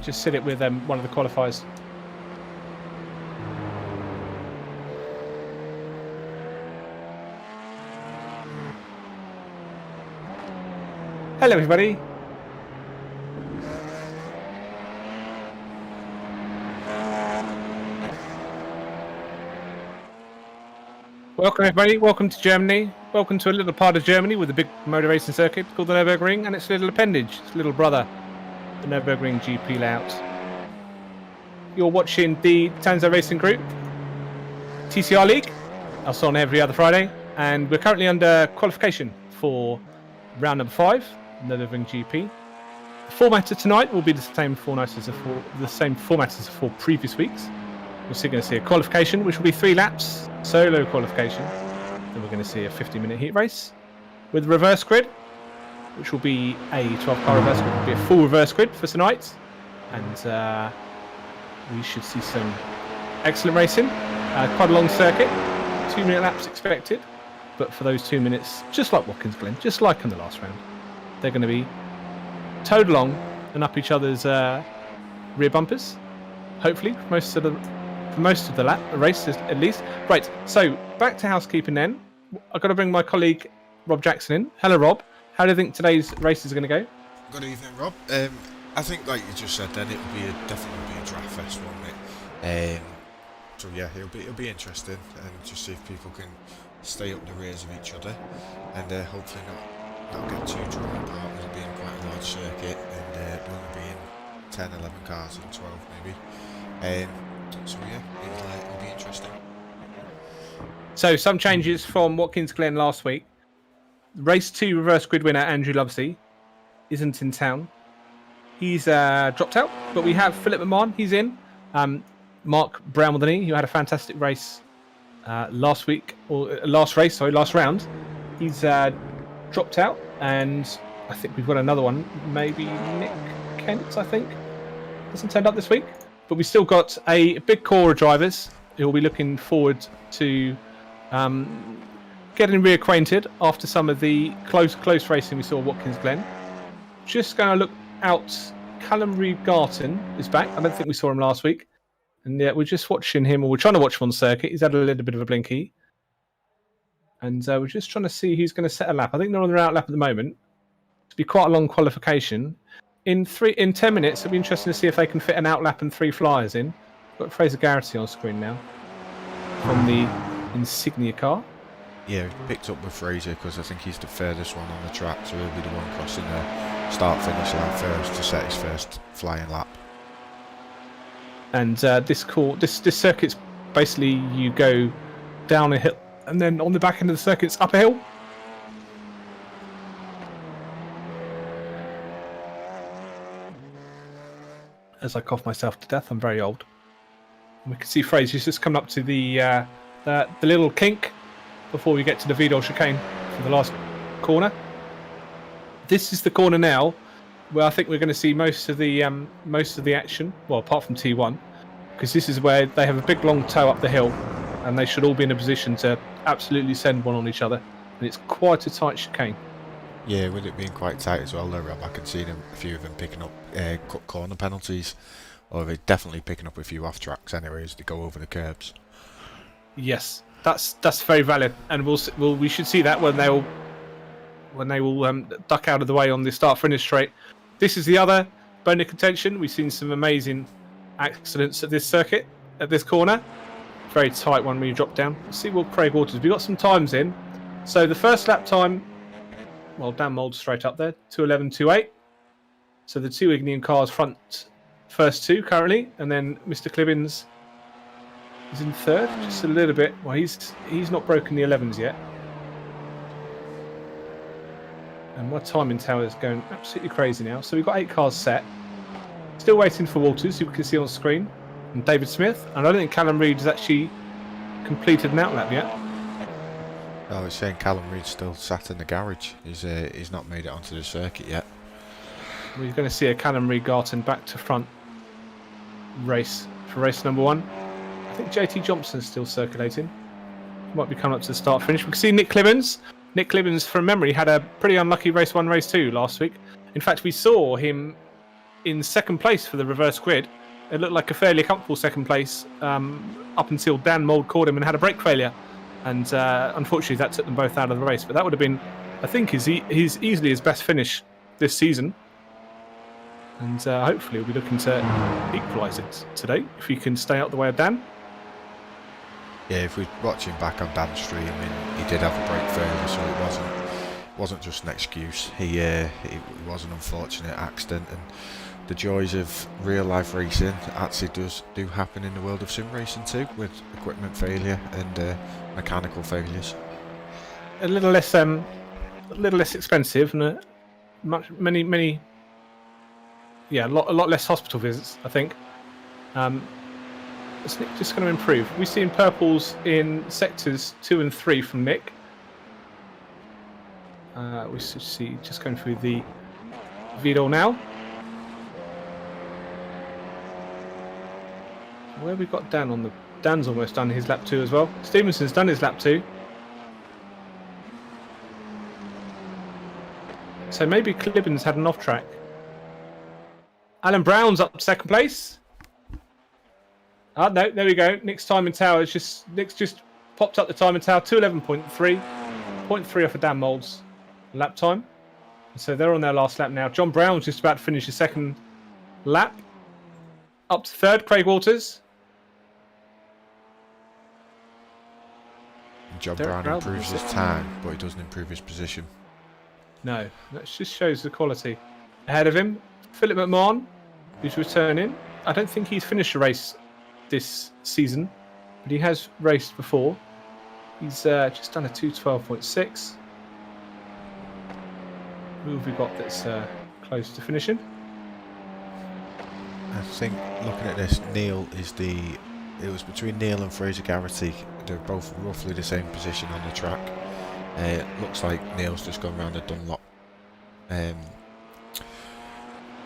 just sit it with one of the qualifiers. Hello, everybody. Welcome, everybody. Welcome to Germany. Welcome to a little part of Germany with a big motor racing circuit called the Nurburgring and its little appendage, its little brother, the Nurburgring GP layout. You're watching the Tanso Racing Group TCR League. That's on every other Friday, and we're currently under qualification for round number 5, Nurburgring GP. The format of tonight will be the same format as the 4 previous weeks. We're still going to see a qualification, which will be 3 laps, solo qualification. Then we're going to see a 50-minute heat race with reverse grid, which will be a 12-car reverse grid. It will be a full reverse grid for tonight, and we should see some excellent racing. Quite a long circuit, 2-minute laps expected, but for those 2 minutes, just like Watkins Glen, just like in the last round, they're going to be towed along and up each other's rear bumpers. Hopefully, for most of the lap race at least. Right, so back to housekeeping then. I've got to bring my colleague Rob Jackson in. Hello, Rob. How do you think today's race is going to go? Good evening, Rob. I think, like you just said, then it'll definitely be a draft fest, won't it? So yeah, it'll be interesting, and just see if people can stay up the rears of each other, and hopefully not get too drawn apart with it being quite a large circuit, and only being 10, 11 cars and 12 maybe. So yeah, it'll be interesting. So some changes from Watkins Glen last week. Race 2 reverse grid winner Andrew Lovesey isn't in town. He's dropped out, but we have Philip McMahon. He's in. Mark Brownwell, who had a fantastic race last round. He's dropped out, and I think we've got another one. Maybe Nick Kent, I think, hasn't turned up this week. But we've still got a big core of drivers who will be looking forward to getting reacquainted after some of the close racing we saw at Watkins Glen. Just going to look out. Callum Reed-Garton is back. I don't think we saw him last week. And yeah, we're just watching him, or we're trying to watch him on the circuit. He's had a little bit of a blinky. And we're just trying to see who's going to set a lap. I think they're on their out lap at the moment. It'll be quite a long qualification. In 10 minutes, it'll be interesting to see if they can fit an outlap and 3 flyers in. We've got Fraser Garrity on screen now from the Insignia car. Yeah, we picked up with Fraser because I think he's the furthest one on the track, so he'll be the one crossing the start-finish line first to set his first flying lap. And this circuit's basically you go down a hill, and then on the back end of the circuit's up a hill. As I cough myself to death, I'm very old. And we can see Fraser's just coming up to the little kink before we get to the Vidal chicane for the last corner. This is the corner now where I think we're going to see most of the action. Well, apart from T1, because this is where they have a big long toe up the hill, and they should all be in a position to absolutely send one on each other. And it's quite a tight chicane. Yeah, with it being quite tight as well, though, Rob, I can see a few of them picking up cut corner penalties, or they're definitely picking up a few off tracks anyway as they go over the curbs. Yes, that's very valid, and we should see that when they will duck out of the way on the start finish straight. This is the other bone of contention. We've seen some amazing accidents at this circuit, at this corner. Very tight one when you drop down. Let's see what Craig Waters. We've got some times in. So the first lap time. Well, Dan Mould straight up there, 2:11.28. So the 2 Ignian cars front first 2 currently, and then Mr. Clibbins is in third, just a little bit. Well, he's not broken the 11s yet. And my timing tower is going absolutely crazy now. So we've got 8 cars set. Still waiting for Walters, who we can see on screen, and David Smith. And I don't think Callum Reed has actually completed an outlap yet. Oh, it's saying Callum Reed's still sat in the garage. He's not made it onto the circuit yet. We're going to see a Callum Reed-Garton back to front race for race number 1. I think JT Johnson's still circulating. Might be coming up to the start finish. We can see Nick Clibbins. Nick Clibbins, from memory, had a pretty unlucky race 1, race 2 last week. In fact, we saw him in second place for the reverse grid. It looked like a fairly comfortable second place up until Dan Mould caught him and had a brake failure. And unfortunately, that took them both out of the race. But that would have been, I think, his easily his best finish this season. And hopefully we'll be looking to equalise it today if he can stay out the way of Dan. Yeah, if we're watching back on Dan's stream, he did have a brake failure, so it wasn't just an excuse. It was an unfortunate accident, and the joys of real life racing actually do happen in the world of sim racing too, with equipment failure and mechanical failures. A little less expensive, and a lot less hospital visits, I think. Is Nick just going to improve? We've seen purples in sectors 2 and 3 from Nick. We should see just going through the Vidal now. Where have we got Dan on the... Dan's almost done his lap 2 as well. Stevenson's done his lap 2. So maybe Clibben's had an off track. Alan Brown's up second place. No, there we go. Nick's time in tower is Nick's just popped up the time in tower 2:11.3, 0.3 off of Dan Mould's lap time. So they're on their last lap now. John Brown's just about to finish his second lap. Up to third, Craig Waters. John Brown improves his time, but he doesn't improve his position. No, that just shows the quality. Ahead of him, Philip McMahon, who's returning. I don't think he's finished a race this season, but he has raced before. He's just done a 2:12.6. Who have we got that's close to finishing? I think looking at this, it was between Neil and Fraser Garrity. They're both roughly the same position on the track. It looks like Neil's just gone around the Dunlop.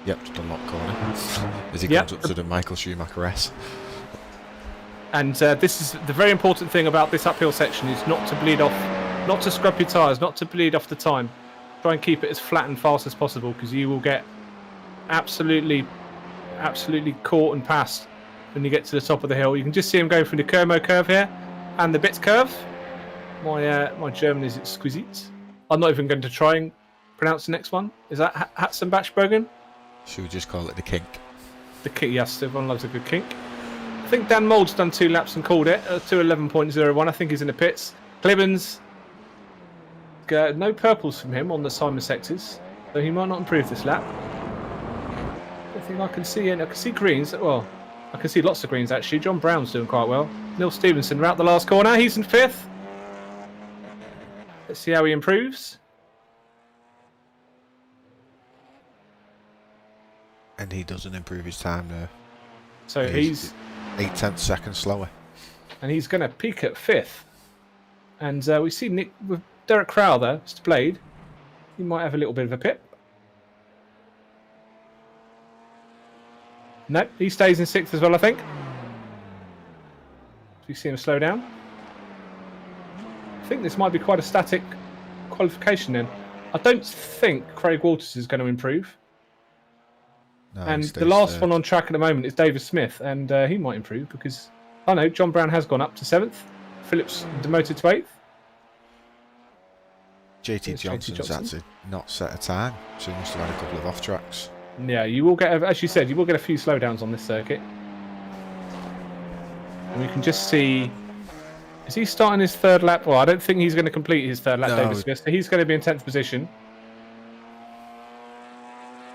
Yep, Dunlop corner as he comes up to the Michael Schumacher S. And this is the very important thing about this uphill section is not to bleed off, not to scrub your tyres, not to bleed off the time. Try and keep it as flat and fast as possible because you will get absolutely caught and passed when you get to the top of the hill. You can just see him going through the Kermo curve here and the Bits curve. My German is exquisite. I'm not even going to try and pronounce the next one. Is that Hatzenbachbergen? Should we just call it the kink? The kink, yes. Everyone loves a good kink. I think Dan Mould's done 2 laps and called it. 2:11.01. I think he's in the pits. Clibbens, no purples from him on the Simon sectors, so he might not improve this lap. I think I can see any. I can see greens. Well, I can see lots of greens actually. John Brown's doing quite well. Neil Stevenson round the last corner. He's in 5th. Let's see how he improves. And he doesn't improve his time there. So he's 0.8 seconds slower. And he's going to peak at 5th. And we see Nick with Derek Crowther displayed. He might have a little bit of a pip. No, he stays in 6th as well, I think. Do you see him slow down? I think this might be quite a static qualification then. I don't think Craig Waters is going to improve. No, and the last one on track at the moment is David Smith, and he might improve because, I know, John Brown has gone up to 7th. Phillips demoted to 8th. JT Johnson's actually not set a time, so he must have had a couple of off tracks. Yeah, you will get, as you said, you will get a few slowdowns on this circuit. And we can just see, is he starting his 3rd lap? Well, I don't think he's going to complete his 3rd lap, No. David Smith, so he's going to be in 10th position.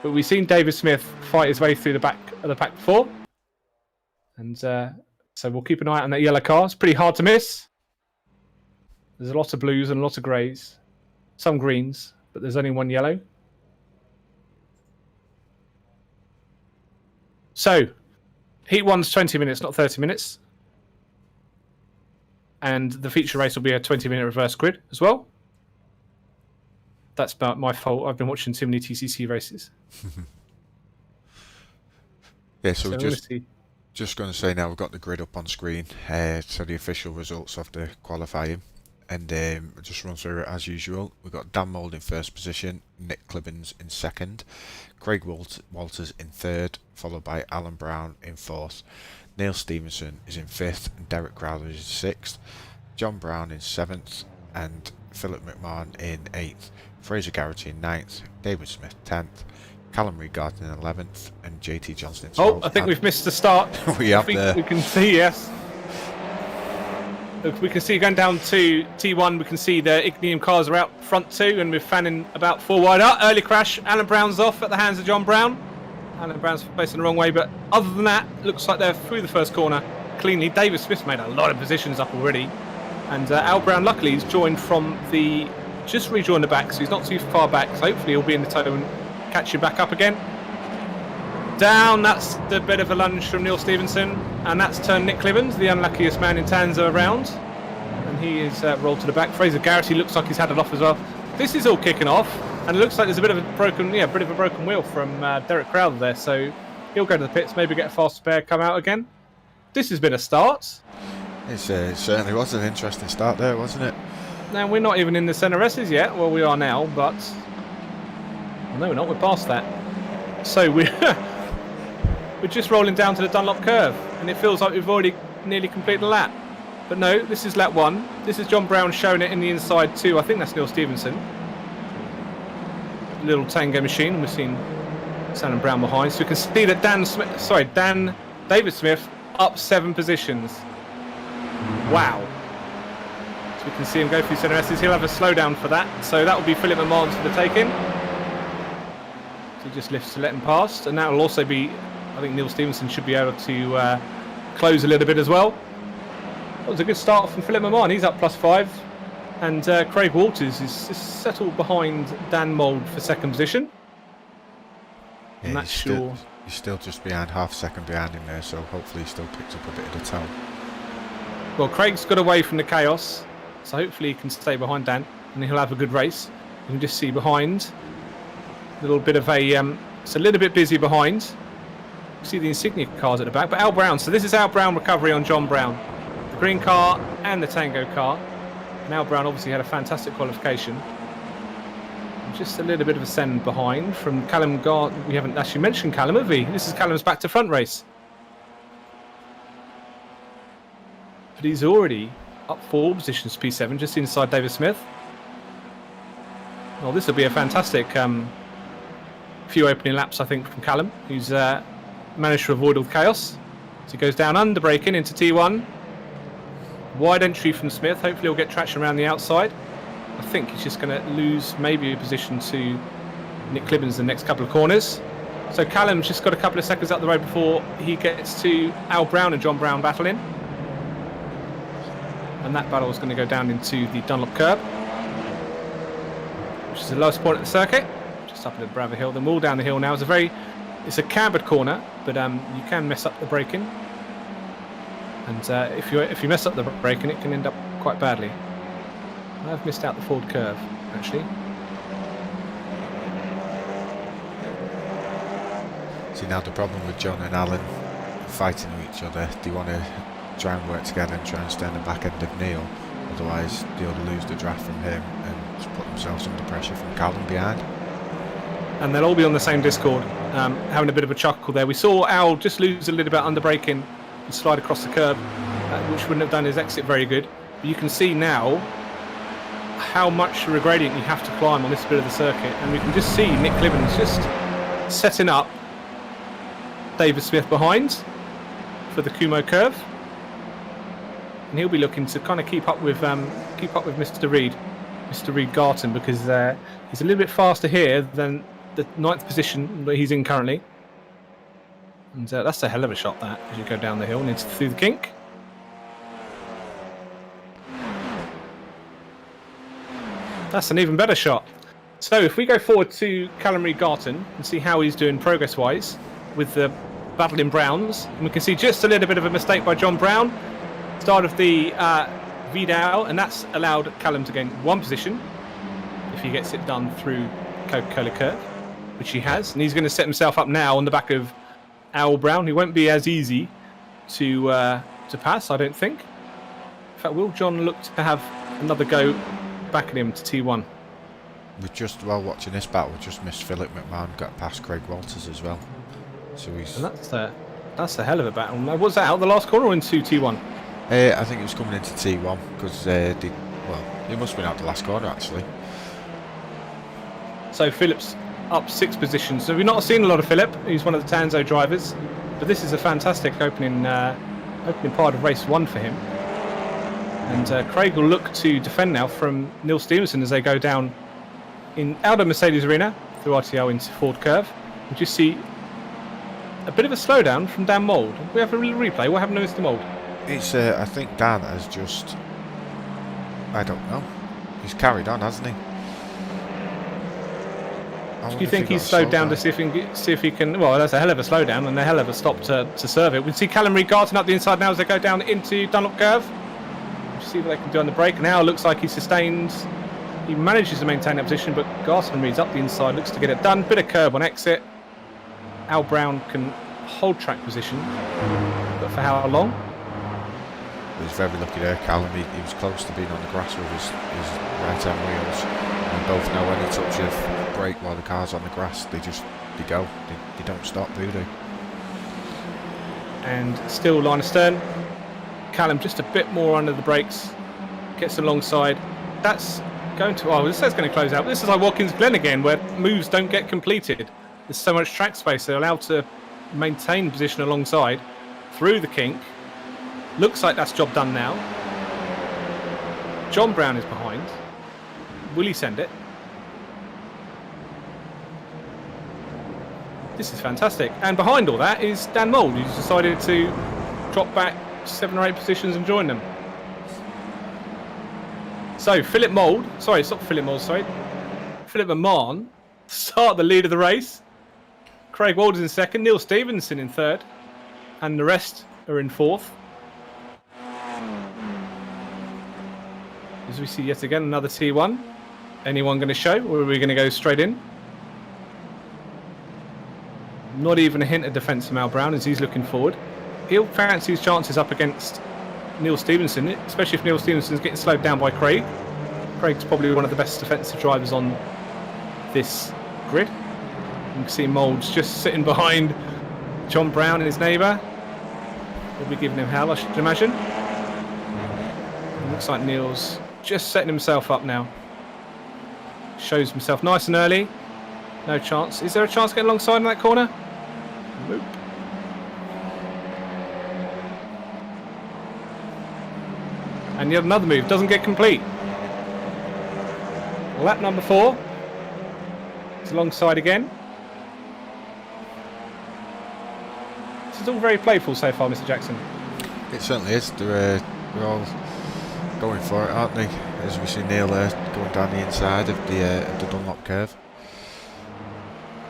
But we've seen David Smith fight his way through the back of the pack before. And so we'll keep an eye out on that yellow car. It's pretty hard to miss. There's a lot of blues and a lot of greys. Some greens, but there's only one yellow. So, Heat 1's 20 minutes, not 30 minutes. And the feature race will be a 20-minute reverse grid as well. That's about my fault. I've been watching too many TCC races. Yeah, so we're just going to say now we've got the grid up on screen. So the official results of the qualifying. and just run through it as usual. We've got Dan Mould in first position, Nick Clibbins in second, Craig Walters in third, followed by Alan Brown in fourth. Neil Stevenson is in fifth, and Derek Crowder is in sixth. John Brown in seventh, and Philip McMahon in eighth. Fraser Garrity in ninth, David Smith 10th, Callum Regarden in 11th, and JT Johnson in 12th. Oh, I think we've missed the start. We have there. We can see, yes. Look, we can see going down to T1, we can see the Ignium cars are out front too, and we're fanning about 4 wide. Early crash, Alan Brown's off at the hands of John Brown. Alan Brown's facing the wrong way, but other than that, looks like they're through the first corner cleanly. David Smith's made a lot of positions up already. And Al Brown, luckily, he's joined from the... just rejoined the back, so he's not too far back. So hopefully he'll be in the tow and catch you back up again. Down, that's the bit of a lunge from Neil Stevenson. And that's turned Nick Clibbins, the unluckiest man in Tanso, around. And he is rolled to the back. Fraser Garrity looks like he's had it off as well. This is all kicking off. And it looks like there's a bit of a broken wheel from Derek Crowder there. So he'll go to the pits, maybe get a fast spare, come out again. This has been a start. It certainly was an interesting start there, wasn't it? Now, we're not even in the centre S's yet. Well, we are now, but... well, no, we're not. We're past that. So we're just rolling down to the Dunlop curve, and it feels like we've already nearly completed the lap. But no, this is lap 1. This is John Brown showing it in the inside too. I think that's Neil Stevenson. Little Tango machine. We've seen Sam Brown behind, so we can see that David Smith up 7 positions. Wow. So we can see him go through centre S's. He'll have a slowdown for that. So that will be Philip McMahon for the take-in. So he just lifts to let him past. And that will also be, I think Neil Stevenson should be able to close a little bit as well. That was a good start from Philip McMahon. He's up +5. And Craig Walters is settled behind Dan Mould for second position. Yeah, I'm not sure. He's still just behind, half a second behind him there, so hopefully he still picks up a bit of the tow. Well, Craig's got away from the chaos, so hopefully he can stay behind Dan, and he'll have a good race. You can just see behind, a little bit of a, it's a little bit busy behind. You see the Insignia cars at the back, but Al Brown, so this is Al Brown recovery on John Brown. The green car and the Tango car. And Al Brown obviously had a fantastic qualification. Just a little bit of a send behind from Callum Gard. We haven't actually mentioned Callum, have we? This is Callum's back to front race. But he's already up 4 positions, P7, just inside David Smith. Well, this will be a fantastic few opening laps, I think, from Callum, who's managed to avoid all the chaos. So he goes down under braking into T1. Wide entry from Smith. Hopefully he'll get traction around the outside. I think he's just going to lose maybe a position to Nick Clibbins the next couple of corners. So Callum's just got a couple of seconds up the road before he gets to Al Brown and John Brown battling. And that battle is going to go down into the Dunlop curb, which is the lowest point at the circuit, just up at the Brather Hill. Then all down the hill now. It's a cambered corner, but you can mess up the braking. And if you mess up the braking, it can end up quite badly. I've missed out the forward curve, actually. See, now the problem with John and Alan fighting with each other, they want to try and work together and try and stay on the back end of Neil. Otherwise, they'll lose the draft from him and just put themselves under pressure from Callum behind. And they'll all be on the same Discord, having a bit of a chuckle there. We saw Al just lose a little bit under braking and slide across the curb, which wouldn't have done his exit very good. But you can see now how much of a gradient you have to climb on this bit of the circuit, and we can just see Nick Clibbins just setting up David Smith behind for the Kumo curve, and he'll be looking to kind of keep up with Mr. Reed Garton, because he's a little bit faster here than the 9th position that he's in currently, and that's a hell of a shot that as you go down the hill and into through the kink. That's an even better shot. So if we go forward to Callum Reed Garton and see how he's doing progress-wise with the battling Browns, and we can see just a little bit of a mistake by John Brown, start of the Vidal, and that's allowed Callum to gain 1 position if he gets it done through Coca-Cola curve, which he has, and he's going to set himself up now on the back of Al Brown, who won't be as easy to pass, I don't think. In fact, will John look to have another go backing him to T1. We've just, while watching this battle, we just missed Philip McMahon got past Craig Walters as well. So he's... And that's a hell of a battle. Now, was that out the last corner or into T1? I think he was coming into T1 because he must have been out the last corner actually. So Philip's up 6 positions. So we've not seen a lot of Philip. He's one of the Tanso drivers, but this is a fantastic opening part of race 1 for him. And Craig will look to defend now from Neil Stevenson as they go down out of Mercedes Arena through RTL into Ford Curve. We just see a bit of a slowdown from Dan Mould. We have a replay. What happened to Mr. Mould? It's I think Dan has just, I don't know. He's carried on, hasn't he? Do you think he's slowed down to see if he can? Well, that's a hell of a slowdown and a hell of a stop to serve it. We see Callum Reed Garton up the inside now as they go down into Dunlop Curve. We'll see what they can do on the brake. Now it looks like he sustains. He manages to maintain that position, but Garton Reed's up the inside, looks to get it done. Bit of curb on exit. Al Brown can hold track position, but for how long? He's very lucky there, Callum. He was close to being on the grass with his right-hand wheels. And we both know when he touch of brake while the car's on the grass, they go. They don't stop, do they? And still line astern. Callum just a bit more under the brakes. Gets alongside. That's going to... Oh, this is going to close out. This is like Watkins Glen again, where moves don't get completed. There's so much track space. They're allowed to maintain position alongside through the kink. Looks like that's job done now. John Brown is behind. Will he send it? This is fantastic. And behind all that is Dan Mould, who's decided to drop back 7 or 8 positions and join them. So Philip Mould, Philip McMahon start the lead of the race. Craig Walters in second, Neil Stevenson in third, and the rest are in fourth. As we see yet again another T1. Anyone going to show, or are we going to go straight in? Not even a hint of defence from Al Brown as he's looking forward. He'll fancy his chances up against Neil Stevenson, especially if Neil Stevenson's getting slowed down by Craig. Craig's probably one of the best defensive drivers on this grid. You can see Mould's just sitting behind John Brown and his neighbour. He'll be giving him hell, I should imagine. It looks like Neil's just setting himself up now. Shows himself nice and early. No chance. Is there a chance to get alongside in that corner? Nope. And yet another move. Doesn't get complete. Lap number 4. It's alongside again. This is all very playful so far, Mr. Jackson. It certainly is. They're all going for it, aren't they? As we see Neil going down the inside of the Dunlop curve.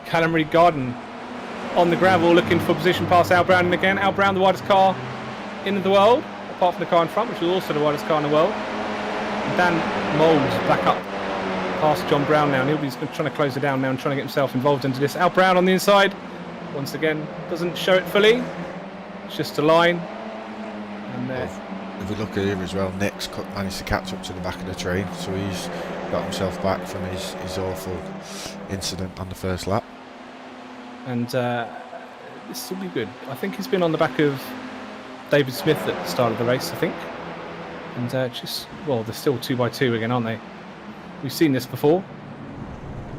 Callum Reed Garden on the gravel looking for position past Al Brown, and again Al Brown, the widest car in the world, apart from the car in front, which is also the widest car in the world. And Dan Mould's back up past John Brown now, and he'll be trying to close it down now and trying to get himself involved into this. Al Brown on the inside, once again, doesn't show it fully. It's just a line. And if we look at here as well, Nick's managed to catch up to the back of the train, so he's got himself back from his awful incident on the first lap. And this will be good. I think he's been on the back of David Smith at the start of the race, I think. And they're still 2x2 again, aren't they? We've seen this before.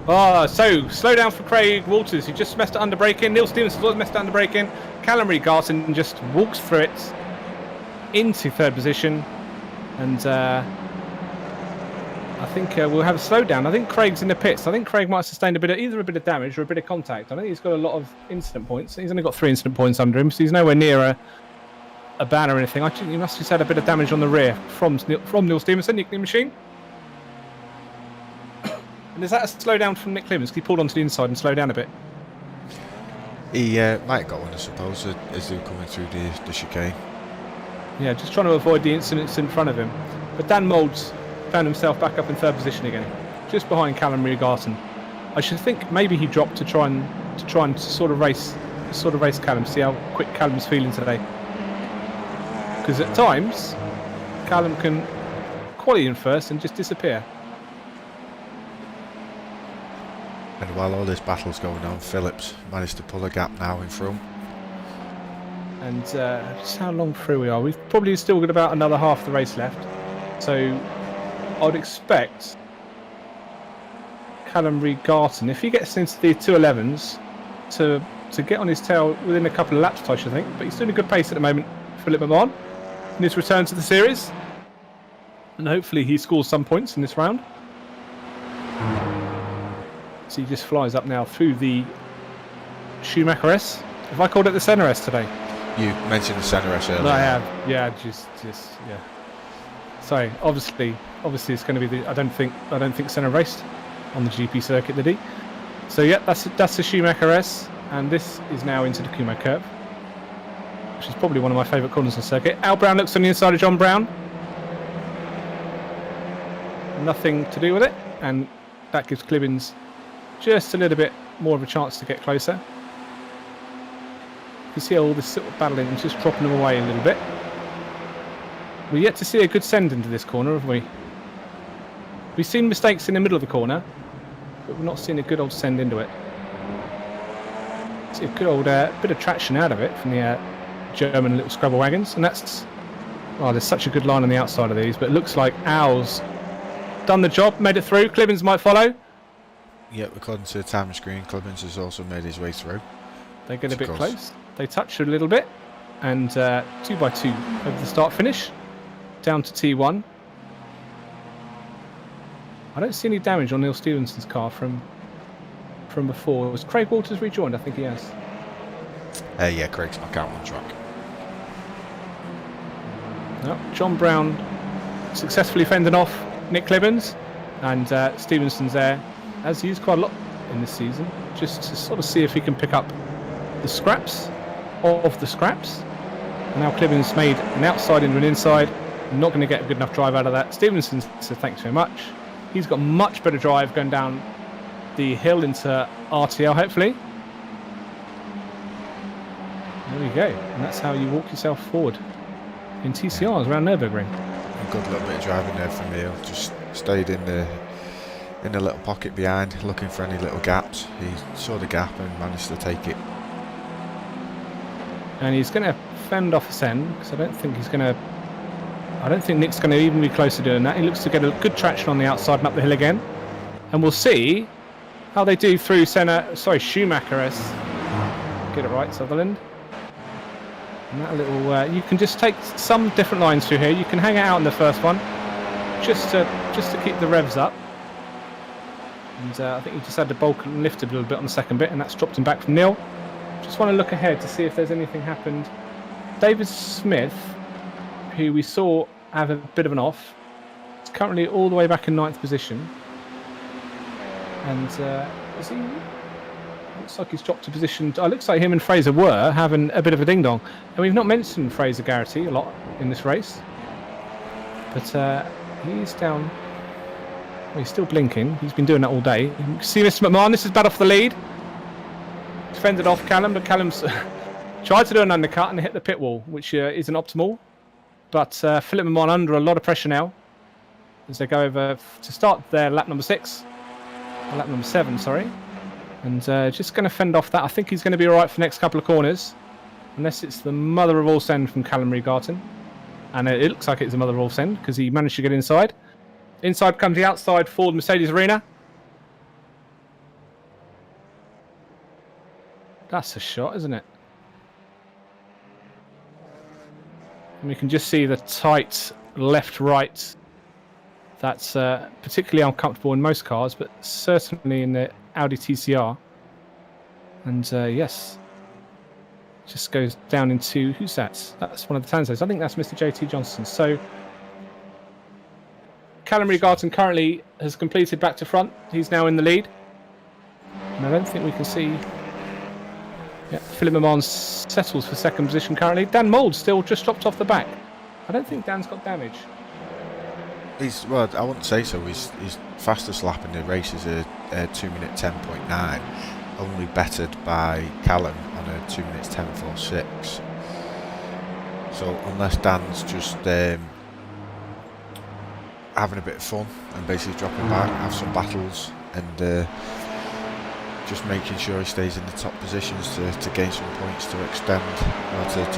So slow down for Craig Walters, who just messed it under braking. Neil Stevenson was messed it under braking. Callum Reed Garson just walks through it into third position. And I think we'll have a slowdown. I think Craig's in the pits. I think Craig might have sustained either a bit of damage or a bit of contact. I think he's got a lot of incident points. He's only got 3 incident points under him, so he's nowhere near a ban or anything. I think he must have had a bit of damage on the rear from Neil Stevenson, Nick the Machine. And is that a slowdown from Nick Clemens? He pulled onto the inside and slowed down a bit. He might have got one, I suppose, as they were coming through the chicane. Yeah, just trying to avoid the incidents in front of him. But Dan Mould's found himself back up in third position again, just behind Callum Reed Garson. I should think maybe he dropped to try and sort of race Callum, see how quick Callum's feeling today. Because at times, Callum can quality in first and just disappear. And while all this battle's going on, Phillips managed to pull a gap now in front. And just how long through we are? We've probably still got about another half the race left. So I'd expect Callum Reed-Garton, if he gets into the 2.11s, to get on his tail within a couple of laps, I should think. But he's doing a good pace at the moment, Philip Mamon, in his return to the series. And hopefully he scores some points in this round. So he just flies up now through the Schumacher S. Have I called it the Senna S today? You mentioned the Senna S earlier. No, I have. Yeah, just yeah. Sorry. Obviously, it's going to be the. I don't think Senna raced on the GP circuit, did he? So yeah, that's the Schumacher S, and this is now into the Kumo curve, which is probably one of my favourite corners on the circuit. Al Brown looks on the inside of John Brown. Nothing to do with it, and that gives Clibbins just a little bit more of a chance to get closer. You can see all this sort of battling and just dropping them away a little bit. We're yet to see a good send into this corner, have we? We've seen mistakes in the middle of the corner, but we've not seen a good old send into it. See a good old bit of traction out of it from the German little scrabble wagons, and that's... Oh, there's such a good line on the outside of these, but it looks like Al's done the job, made it through. Clibbins might follow. Yep, according to the time screen, Clibbins has also made his way through. They get a bit close. They touch a little bit, and 2x2 over the start finish, down to T1. I don't see any damage on Neil Stevenson's car from before. Was Craig Walters rejoined? I think he has. Yeah, Craig's back out on track. No, John Brown successfully fending off Nick Clibbins, and Stevenson's there, as used quite a lot in this season, just to sort of see if he can pick up the scraps of the scraps. And now Clibbins made an outside into an inside. Not going to get a good enough drive out of that. Stevenson said thanks very much. He's got much better drive going down the hill into RTL, hopefully. There we go. And that's how you walk yourself forward in TCRs around Nurburgring. A good little bit of driving there from Neil. Just stayed in the little pocket behind, looking for any little gaps. He saw the gap and managed to take it. And he's going to fend off a send, because I don't think Nick's going to even be close to doing that. He looks to get a good traction on the outside and up the hill again. And we'll see how they do through Schumacher S. Get it right, Sutherland. And that little, you can just take some different lines through here. You can hang it out in the first one, just to keep the revs up. And I think he just had to bulk and lift a little bit on the second bit, and that's dropped him back from Neil. Just want to look ahead to see if there's anything happened. David Smith, who we saw have a bit of an off, is currently all the way back in 9th position. And is he? Looks like he's dropped a position. It looks like him and Fraser were having a bit of a ding dong. And we've not mentioned Fraser Garrity a lot in this race, but he's down. Well, he's still blinking. He's been doing that all day. You can see Mr. McMahon. This is bad off the lead. Fended off Callum, but Callum's tried to do an undercut and hit the pit wall, which isn't optimal. But Philip McMahon under a lot of pressure now as they go over to start their lap number 7, sorry. And just going to fend off that. I think he's going to be all right for the next couple of corners, unless it's the mother of all send from Callum Reed-Garton. And it looks like it's the mother of all send because he managed to get inside. Inside comes the outside Ford Mercedes Arena. That's a shot, isn't it? And we can just see the tight left-right. That's particularly uncomfortable in most cars, but certainly in the Audi TCR. And yes, just goes down into, who's that? That's one of the Tansos. I think that's Mr. JT Johnson. So Callum Reed-Garton currently has completed back to front. He's now in the lead. And I don't think we can see... Yeah, Philip Mamon settles for second position currently. Dan Mould still just dropped off the back. I don't think Dan's got damage. Well, I wouldn't say so. His fastest lap in the race is a 2 minute 10.9, only bettered by Callum on a 2 minutes 10.46. So unless Dan's just having a bit of fun and basically dropping back, have some battles, and just making sure he stays in the top positions to gain some points to extend or to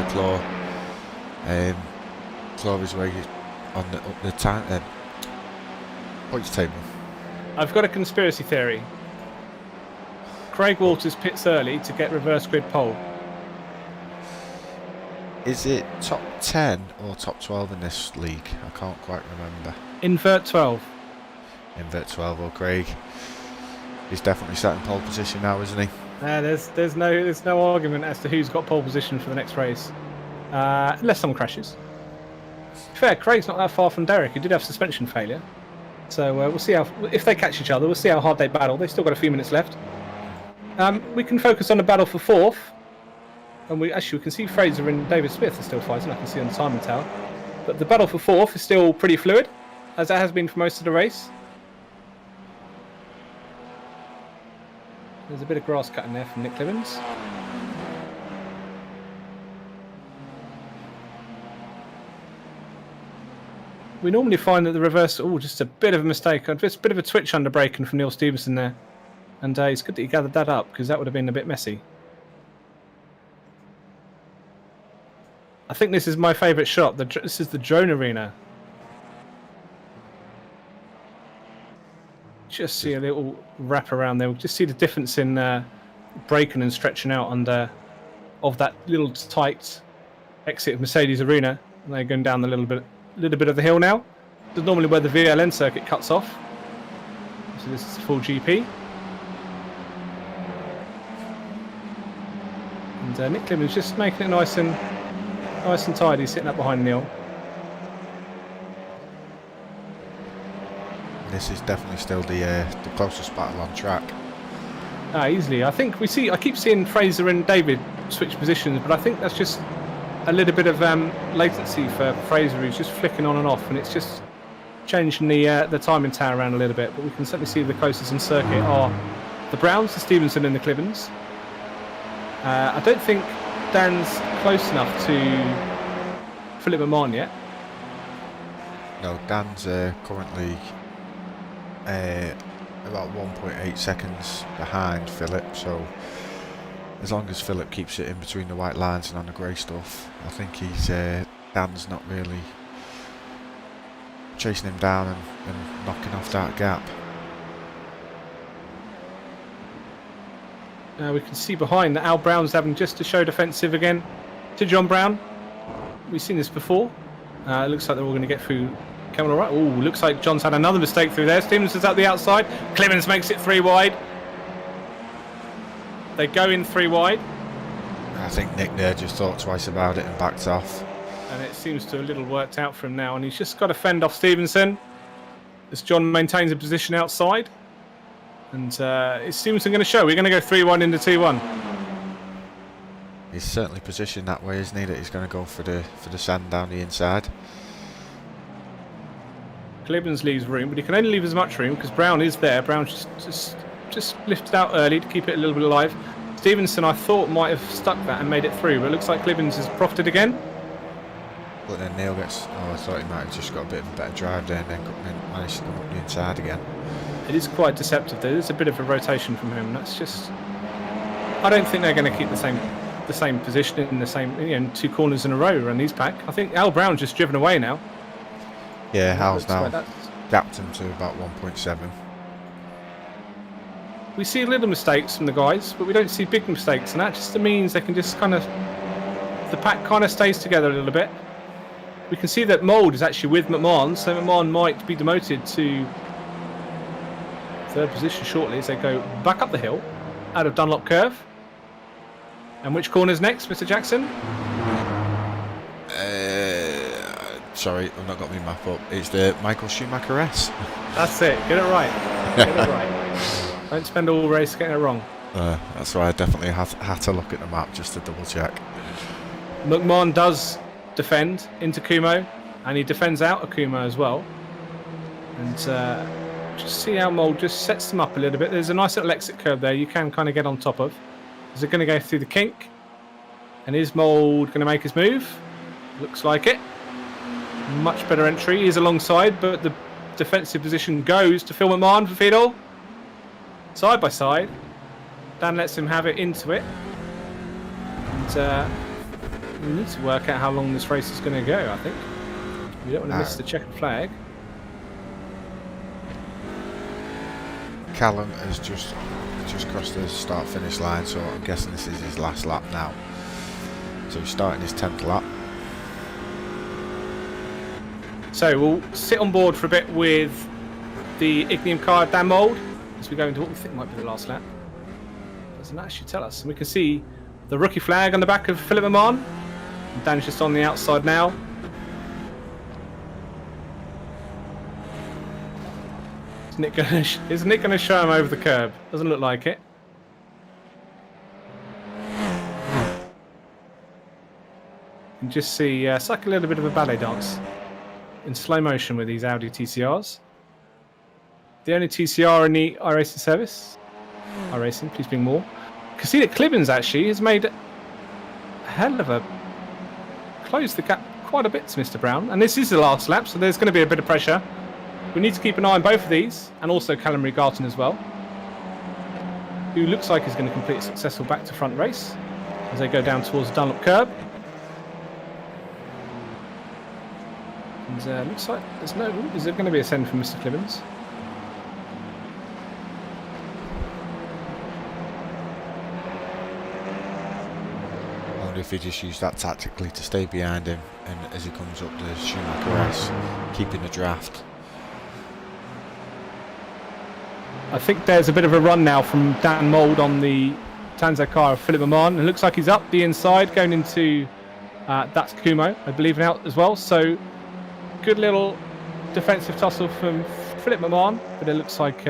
claw his way on the time points table. I've got a conspiracy theory. Craig Walters pits early to get reverse grid pole. Is it top 10 or top 12 in this league? I can't quite remember. Invert 12. Invert 12 or Craig. He's definitely sat in pole position now, isn't he? There's no argument as to who's got pole position for the next race, unless someone crashes. Fair, Craig's not that far from Derek. He did have suspension failure, so we'll see if they catch each other. We'll see how hard they battle. They've still got a few minutes left. We can focus on the battle for fourth, and we can see Fraser and David Smith are still fighting. I can see on the timing tower, but the battle for fourth is still pretty fluid, as it has been for most of the race. There's a bit of grass cutting there from Nick Clivens. We normally find that the reverse, just a bit of a mistake, just a bit of a twitch under braking from Neil Stevenson there. And it's good that he gathered that up, because that would have been a bit messy. I think this is my favourite shot. This is the drone arena. Just see a little wrap around there. We'll just see the difference in braking and stretching out under of that little tight exit of Mercedes Arena. And they're going down the little bit of the hill now. This is normally where the VLN circuit cuts off. So this is full GP. And Nick Clemens just making it nice and tidy, sitting up behind Neil. This is definitely still the closest battle on track. Easily. I keep seeing Fraser and David switch positions, but I think that's just a little bit of latency for Fraser, who's just flicking on and off, and it's just changing the timing tower around a little bit. But we can certainly see the closest on circuit are the Browns, the Stevenson and the Clivens. I don't think Dan's close enough to Philip McMahon yet. No, Dan's currently about 1.8 seconds behind Philip, so as long as Philip keeps it in between the white lines and on the grey stuff, I think Dan's not really chasing him down and knocking off that gap. We can see behind that Al Brown's having just to show defensive again to John Brown. We've seen this before. It looks like they're all going to get through. Coming all right. Looks like John's had another mistake through there. Stevenson's at the outside. Clemens makes it 3 wide. They go in 3 wide. I think Nick there just thought twice about it and backed off. And it seems to have a little worked out for him now. And he's just got to fend off Stevenson as John maintains a position outside. And is Stevenson going to show? We're going to go 3-1 into 2-1. He's certainly positioned that way, isn't he? That he's going to go for the sand down the inside. Clivens leaves room, but he can only leave as much room because Brown is there. Brown just lifted out early to keep it a little bit alive. Stevenson, I thought, might have stuck that and made it through, but it looks like Clivens has profited again. But then Neil gets... I thought he might have just got a bit of a better drive there and then managed to come up the inside again. It is quite deceptive. There is a bit of a rotation from him. That's just... I don't think they're going to keep the same position in the same 2 corners in a row around these pack. I think Al Brown's just driven away now. Yeah, Hal's now gapped him to about 1.7. We see little mistakes from the guys, but we don't see big mistakes, and that just means they can just kind of... The pack kind of stays together a little bit. We can see that Mould is actually with McMahon, so McMahon might be demoted to 3rd position shortly as they go back up the hill out of Dunlop Curve. And which corner's next, Mr. Jackson? Sorry, I've not got my map up. It's the Michael Schumacher S. That's it. Get it right. Get it right. Don't spend all race getting it wrong. That's why I definitely had to look at the map just to double check. McMahon does defend into Kumo, and he defends out of Kumo as well. And just see how Mould just sets them up a little bit. There's a nice little exit curve there you can kind of get on top of. Is it going to go through the kink? And is Mould going to make his move? Looks like it. Much better entry. He's alongside, but the defensive position goes to Phil McMahon for Fiedel. Side by side. Dan lets him have it into it. And we need to work out how long this race is going to go, I think. We don't want to miss the checkered flag. Callum has just crossed the start-finish line, so I'm guessing this is his last lap now. So he's starting his 10th lap. So we'll sit on board for a bit with the Ignium car Dan Mould as we go into what we think might be the last lap. Doesn't actually tell us. And we can see the rookie flag on the back of Philip Amon. Dan's just on the outside now. Is Nick going to show him over the curb? Doesn't look like it. You can just see it's like a little bit of a ballet dance in slow motion with these Audi TCRs. The only TCR in the iRacing service. iRacing, please bring more. You can see that Clibbins actually has made a hell of a... closed the gap quite a bit to Mr. Brown. And this is the last lap, so there's going to be a bit of pressure. We need to keep an eye on both of these, and also Callum Regarton as well, who looks like he's going to complete a successful back-to-front race as they go down towards the Dunlop curb. And looks like there's no... Is there going to be a send from Mr. Clibbins? I wonder if he just used that tactically to stay behind him, and as he comes up the Schumacher race, keeping the draft. I think there's a bit of a run now from Dan Mould on the Tanso car of Philip Amon. It looks like he's up the inside, going into that's Kumo, I believe, now as well. So good little defensive tussle from Philip Amon, but it looks like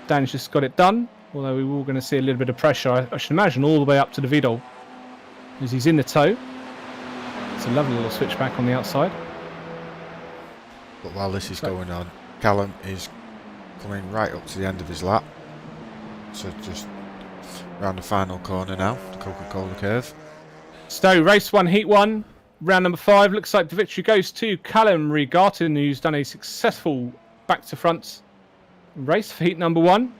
Dan's just got it done. Although we were going to see a little bit of pressure, I should imagine, all the way up to the Vidal, as he's in the tow. It's a lovely little switchback on the outside. But while this is going on, Callum is coming right up to the end of his lap, so just round the final corner now, the Coca-Cola curve. So race 1, heat 1, round number 5. Looks like the victory goes to Callum Regarton, who's done a successful back to front race for heat number 1.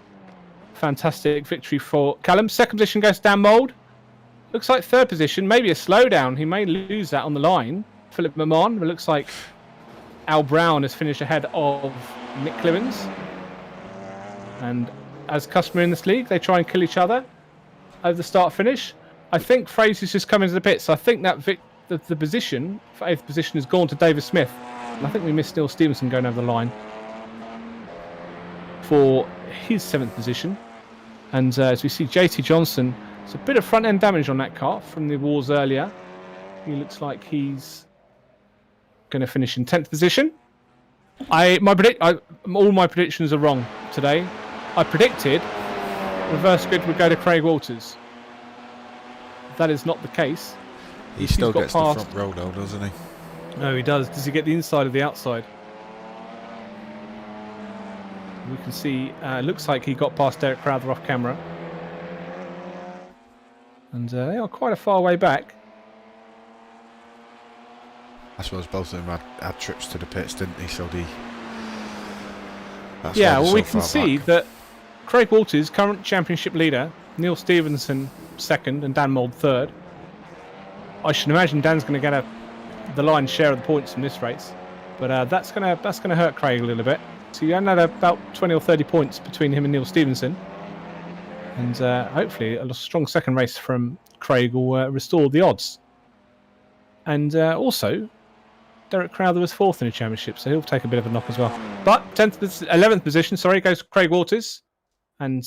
Fantastic victory for Callum. Second position goes to Dan Mould. Looks like third position, maybe a slowdown. He may lose that on the line. Philip Mamon, but it looks like Al Brown has finished ahead of Nick Clibbins. And as customary in this league, they try and kill each other over the start-finish. I think Fraser's just come into the pits. So I think that the position, for 8th position, has gone to David Smith. And I think we missed Neil Stevenson going over the line for his 7th position. And as we see JT Johnson, there's a bit of front-end damage on that car from the wars earlier. He looks like he's going to finish in 10th position. All my predictions are wrong today. I predicted reverse grid would go to Craig Walters. That is not the case. He still gets the front row though, doesn't he? No, he does. Does he get the inside or the outside? We can see, looks like he got past Derek Crowther off camera. And they are quite a far way back. I suppose both of them had trips to the pits, didn't they? So yeah, well, we can see that Craig Walters, current championship leader, Neil Stevenson second, and Dan Mould third. I should imagine Dan's going to get the lion's share of the points from this race, but that's going to hurt Craig a little bit. So you only had about 20 or 30 points between him and Neil Stevenson, and hopefully a strong second race from Craig will restore the odds. And also, Derek Crowther was 4th in the championship, so he'll take a bit of a knock as well. But 11th position, goes Craig Walters. And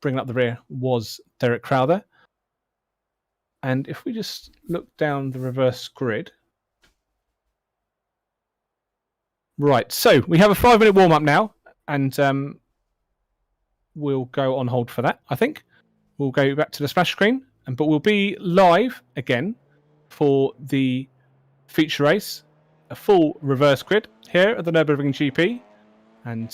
bringing up the rear was Derek Crowther. And if we just look down the reverse grid. Right, so we have a 5-minute warm-up now. And we'll go on hold for that, I think. We'll go back to the splash screen. But we'll be live again for the feature race, a full reverse grid here at the Nurburgring GP, and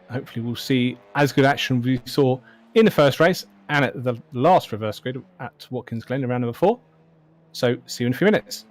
hopefully we'll see as good action we saw in the first race and at the last reverse grid at Watkins Glen in round number 4. So see you in a few minutes.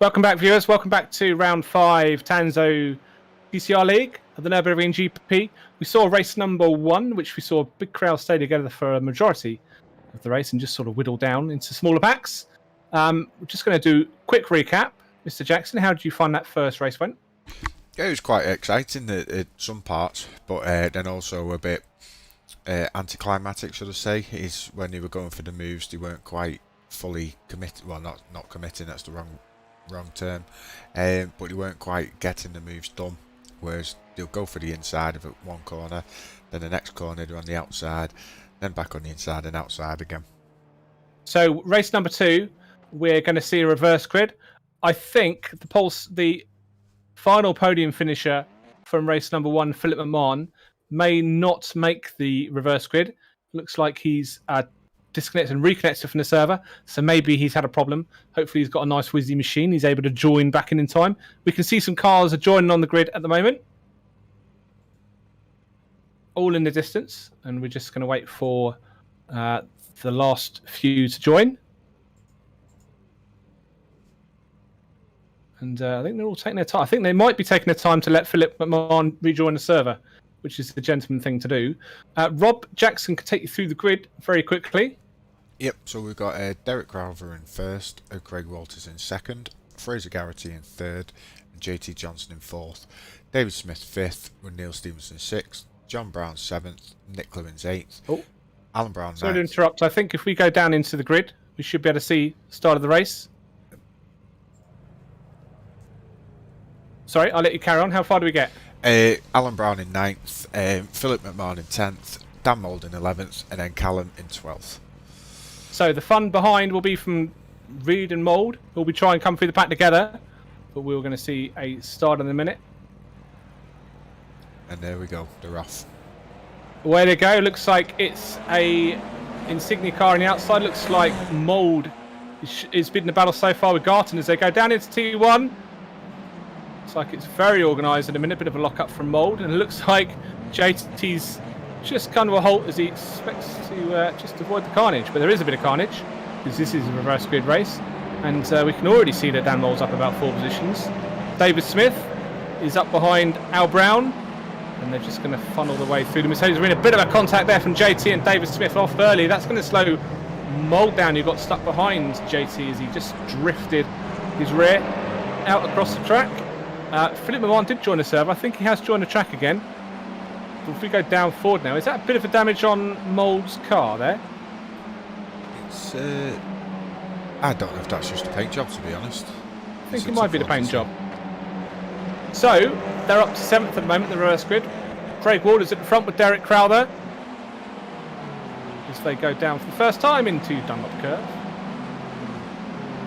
Welcome back, viewers. Welcome back to round 5 Tanso TCR League of the Nurburgring GP. We saw race number 1, which we saw a big crowd stay together for a majority of the race and just sort of whittle down into smaller packs. We're just going to do a quick recap. Mr. Jackson, how did you find that first race went? Yeah, it was quite exciting at some parts, but then also a bit anticlimactic, should I say, is when they were going for the moves, they weren't quite fully committed. Well, not committing, that's the wrong term, but they weren't quite getting the moves done, whereas they'll go for the inside of it one corner, then the next corner they're on the outside, then back on the inside and outside again. So race number 2, we're going to see a reverse grid. I think the final podium finisher from race number 1, Philip McMahon, may not make the reverse grid. Looks like he's disconnected and reconnected from the server, so maybe he's had a problem. Hopefully he's got a nice whizzy machine, he's able to join back in time. We can see some cars are joining on the grid at the moment, all in the distance, and we're just going to wait for the last few to join. And I think they're all taking their time. I think they might be taking their time to let Philip McMahon rejoin the server, which is the gentleman thing to do. Rob Jackson can take you through the grid very quickly. Yep, so we've got Derek Crowther in first, Craig Walters in second, Fraser Garrity in third, and JT Johnson in fourth. David Smith fifth, with Neil Stevenson sixth, John Brown seventh, Nick Clemens eighth, Alan Brown ninth. Sorry to interrupt. I think if we go down into the grid, we should be able to see the start of the race. Sorry, I'll let you carry on. How far do we get? Alan Brown in 9th, Philip McMahon in 10th, Dan Mould in 11th, and then Callum in 12th. So the fun behind will be from Reed and Mould, who'll be trying to come through the pack together, but we're going to see a start in a minute. And there we go, they're off. Away they go. Looks like it's a Insignia car on the outside. Looks like Mould is bidding the battle so far with Garton as they go down into T1. Looks like it's very organised in a minute. Bit of a lock up from Mould, and it looks like JT's just kind of a halt as he expects to just avoid the carnage. But there is a bit of carnage because this is a reverse grid race, and we can already see that Dan Mould's up about 4 positions. David Smith is up behind Al Brown, and they're just going to funnel the way through the Mercedes arena. A bit of a contact there from JT and David Smith off early. That's going to slow Mould down, who got stuck behind JT as he just drifted his rear out across the track. Philip McMahon did join the server. I think he has joined the track again. But if we go down forward now, is that a bit of a damage on Mould's car there? It's I don't know if that's just a paint job, to be honest. I think it might be the paint job. So they're up to 7th at the moment, the reverse grid. Craig Walters at the front with Derek Crowther as they go down for the first time into Dunlop Curve.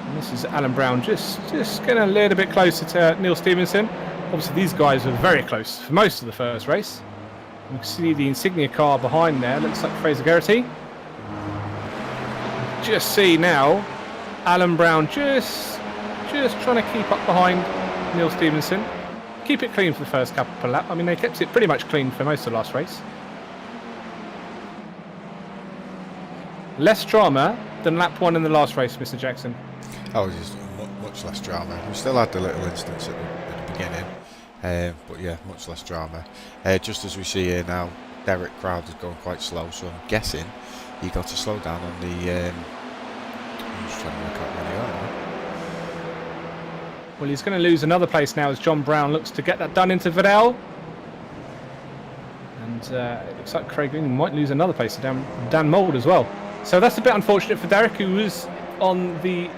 And this is Alan Brown just getting a little bit closer to Neil Stevenson. Obviously these guys were very close for most of the first race. You can see the Insignia car behind there. Looks like Fraser Garrity. Just see now Alan Brown just trying to keep up behind Neil Stevenson. Keep it clean for the first couple of laps. I mean, they kept it pretty much clean for most of the last race. Less drama than lap 1 in the last race, Mr. Jackson. Oh, just much less drama. We still had the little instance at the beginning, but yeah, much less drama. Just as we see here now, Derek Crowther's going quite slow, so I'm guessing he got to slow down on the. I'm just trying to work out where they are now. Well, he's going to lose another place now as John Brown looks to get that done into Vidal. And it looks like Craig Green might lose another place to Dan Mould as well. So that's a bit unfortunate for Derek, who was on the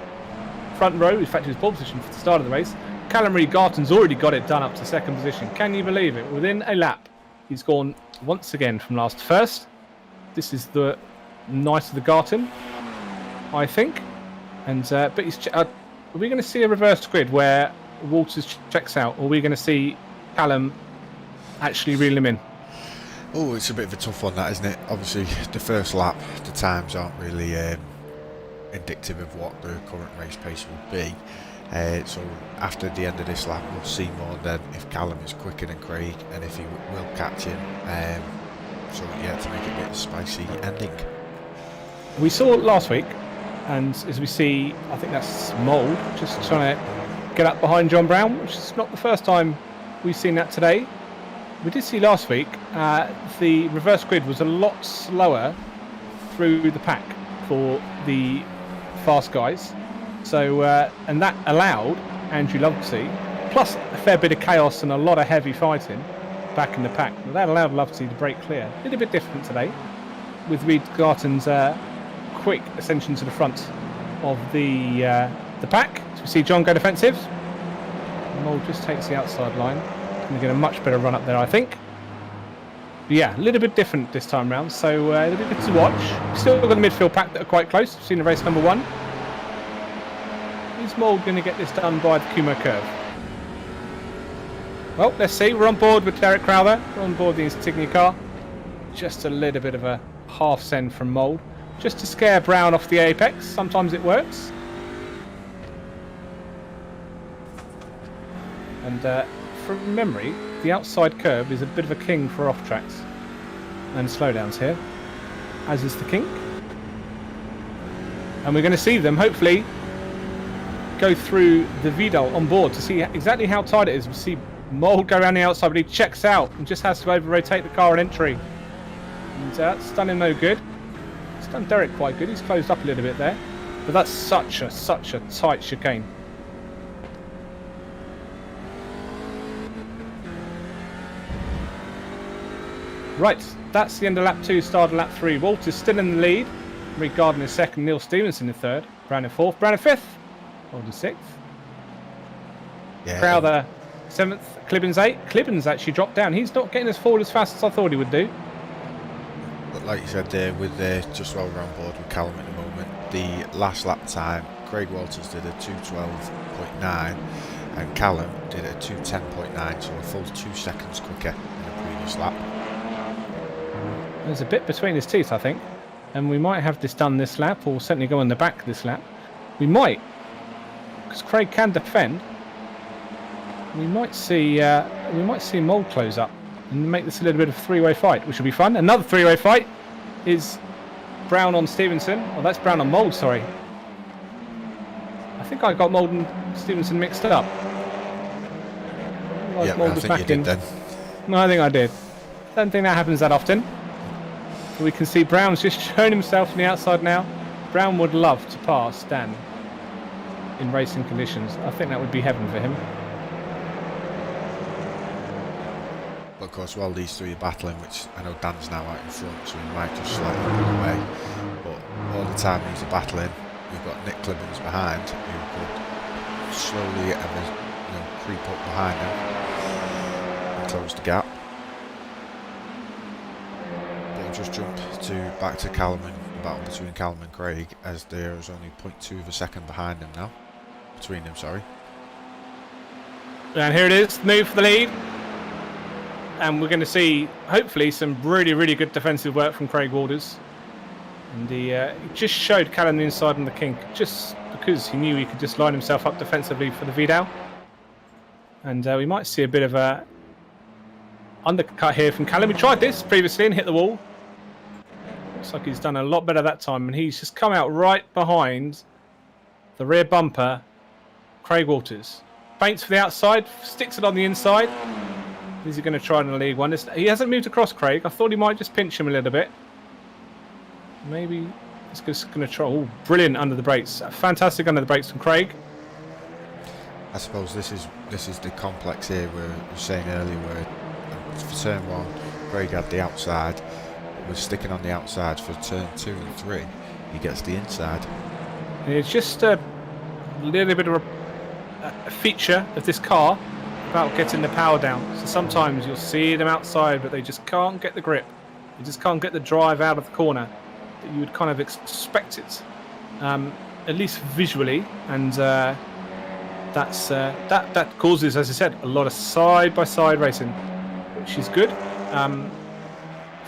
front row. In fact, he was pole position for the start of the race. Callum Reed Garton's already got it done up to 2nd position. Can you believe it? Within a lap, he's gone once again from last to first. This is the night of the Garton, I think. And but he's. Are we going to see a reverse grid where Walters checks out, or are we going to see Callum actually reel him in? Oh, it's a bit of a tough one, that, isn't it? Obviously, the first lap, the times aren't really indicative of what the current race pace will be. So after the end of this lap, we'll see more then if Callum is quicker than Craig and if he will catch him. So yeah, to make it a bit of a spicy ending. We saw last week, and as we see, I think that's Mould just trying to get up behind John Brown, which is not the first time we've seen that today. We did see last week the reverse grid was a lot slower through the pack for the fast guys. So, and that allowed Andrew Loveseat, plus a fair bit of chaos and a lot of heavy fighting back in the pack. But that allowed Loveseat to break clear. A little bit different today with Reed Garton's quick ascension to the front of the pack. So we see John go defensive. Mould just takes the outside line. Going to get a much better run up there, I think. But yeah, a little bit different this time round. So a little bit good to watch. Still got the midfield pack that are quite close. We've seen the race number 1. Is Mould going to get this done by the Kumo curve? Well, let's see. We're on board with Derek Crowther. We're on board the Insignia car. Just a little bit of a half send from Mould. Just to scare Brown off the apex. Sometimes it works. And from memory, the outside curve is a bit of a king for off tracks and slowdowns here, as is the kink. And we're going to see them, hopefully, go through the Vidal on board to see exactly how tight it is. We see Mould go around the outside, but he checks out and just has to over-rotate the car on entry. And that's done him no good. It's done Derek quite good. He's closed up a little bit there. But that's such a tight chicane. Right, that's the end of lap 2, start of lap 3. Walters still in the lead. Reed Gardner is second, Neil Stevenson in third. Brown in fourth, Brown in fifth. Mould in sixth. Yeah. Crowther 7th, Clibbins 8th. Clibbins actually dropped down. He's not getting as forward as fast as I thought he would do. But like you said there, with just while we're on board with Callum at the moment, the last lap time, Craig Walters did a 2:12.9 and Callum did a 2:10.9, so a full 2 seconds quicker in the previous lap. There's a bit between his teeth, I think. And we might have this done this lap, or certainly go on the back this lap. We might, because Craig can defend. We might see Mould close up and make this a little bit of a 3-way fight, which will be fun. Another 3-way fight is Brown on Stevenson. Oh, that's Brown on Mould, sorry. I think I got Mould and Stevenson mixed up. Yeah, I think you did then. No, I think I did. Don't think that happens that often. But we can see Brown's just shown himself on the outside now. Brown would love to pass Dan in racing conditions. I think that would be heaven for him. But of course, while these three are battling, which I know Dan's now out in front, so he might just slightly pull away. But all the time these are battling, we've got Nick Clibbins behind, who could slowly creep up behind him and close the gap. But we'll just jump back to Callum and the battle between Callum and Craig, as there is only 0.2 of a second behind him now. Between them, sorry. And here it is, move for the lead. And we're going to see, hopefully, some really, really good defensive work from Craig Walters. And he just showed Callum the inside and the kink, just because he knew he could just line himself up defensively for the Vidal. And we might see a bit of a undercut here from Callum. We tried this previously and hit the wall. Looks like he's done a lot better that time. And he's just come out right behind the rear bumper, Craig Walters. Baits for the outside, sticks it on the inside. Is he going to try in the League One? He hasn't moved across Craig. I thought he might just pinch him a little bit. Maybe he's just going to try. Oh, brilliant under the brakes. Fantastic under the brakes from Craig. I suppose this is the complex here where we were saying earlier, where for turn 1, Craig had the outside, was sticking on the outside. For turn 2 and 3, he gets the inside. And it's just a little bit of a feature of this car about getting the power down. So sometimes you'll see them outside, but they just can't get the grip. They just can't get the drive out of the corner that you would kind of expect it, at least visually. And that causes, as I said, a lot of side-by-side racing, which is good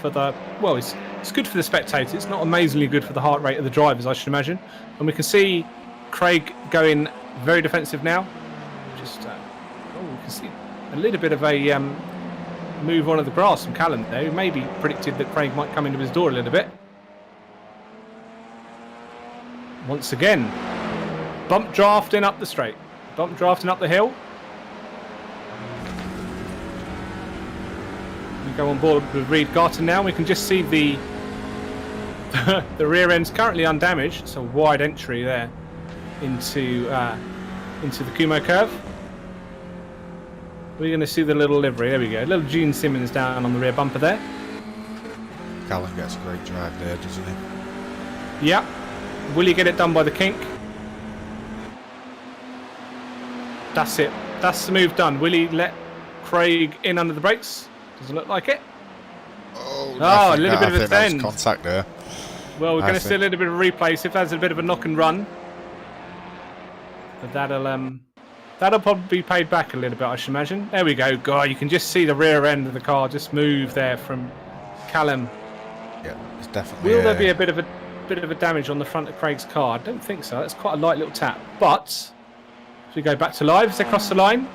for the, well, it's good for the spectators. It's not amazingly good for the heart rate of the drivers, I should imagine. And we can see Craig going very defensive now. Just we can see a little bit of a move onto the grass from Callum there, who maybe predicted that Craig might come into his door a little bit. Once again, bump drafting up the straight. Bump drafting up the hill. We go on board with Reed Garton now. We can just see the rear end's currently undamaged. It's a wide entry there into the Kumo curve. We're going to see the little livery. There we go. Little Gene Simmons down on the rear bumper there. Callum gets a great drive there, doesn't he? Yep. Will he get it done by the kink? That's it. That's the move done. Will he let Craig in under the brakes? Doesn't look like it. Oh, a little bit of a bend. Contact there. Well, we're going to see a little bit of a replay. See if there's a bit of a knock and run. But that'll probably be paid back a little bit, I should imagine. There we go. God, you can just see the rear end of the car just move there from Callum. Yeah, it's definitely. Will there be a bit of a damage on the front of Craig's car? I don't think so. That's quite a light little tap. But if we go back to live, as they cross the line,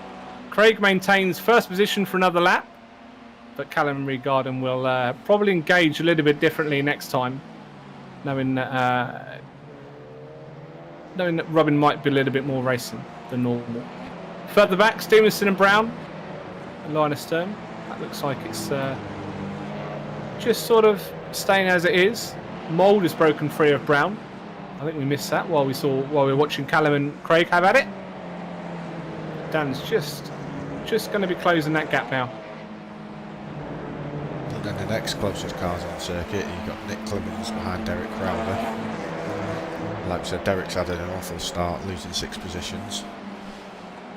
Craig maintains first position for another lap. But Callum Regarden will probably engage a little bit differently next time, knowing that Robin might be a little bit more racing than normal. Further back, Stevenson and Brown, and Linus Sturm. That looks like it's just sort of staying as it is. Mould is broken free of Brown. I think we missed that while we were watching Callum and Craig have at it. Dan's just going to be closing that gap now. And then the next closest cars on the circuit, you've got Nick Clemens behind Derek Crowder. Like I said, Derek's had an awful start, losing 6 positions.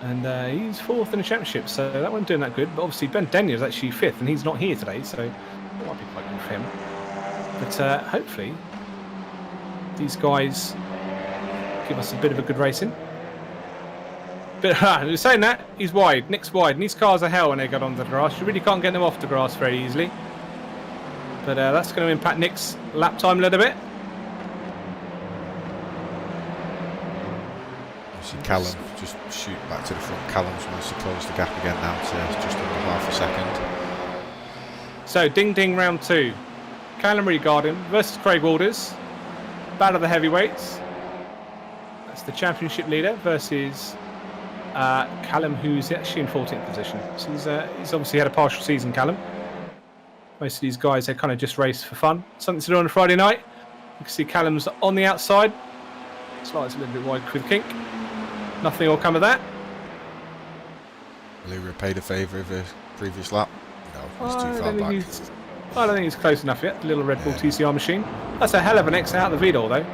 And he's 4th in the championship, so that wasn't doing that good. But obviously Ben Denyer is actually 5th, and he's not here today, so that might be quite good for him. But hopefully these guys give us a bit of a good racing. But saying that, he's wide. Nick's wide, and these cars are hell when they get onto the grass. You really can't get them off the grass very easily. But that's going to impact Nick's lap time a little bit. See Callum just shoot back to the front. Callum's wants to close the gap again now to just under half a second. So ding ding round 2. Callum Regarden versus Craig Walters. Battle of the heavyweights. That's the championship leader versus Callum, who's actually in 14th position. So he's obviously had a partial season, Callum. Most of these guys, they kind of just race for fun. Something to do on a Friday night. You can see Callum's on the outside. Slides a little bit wide with kink. Nothing will come of that. Will he repay the favour of the previous lap? No, he's too far back. I don't think he's close enough yet. The little Red Bull TCR machine. That's a hell of an exit out of the Vidal, though.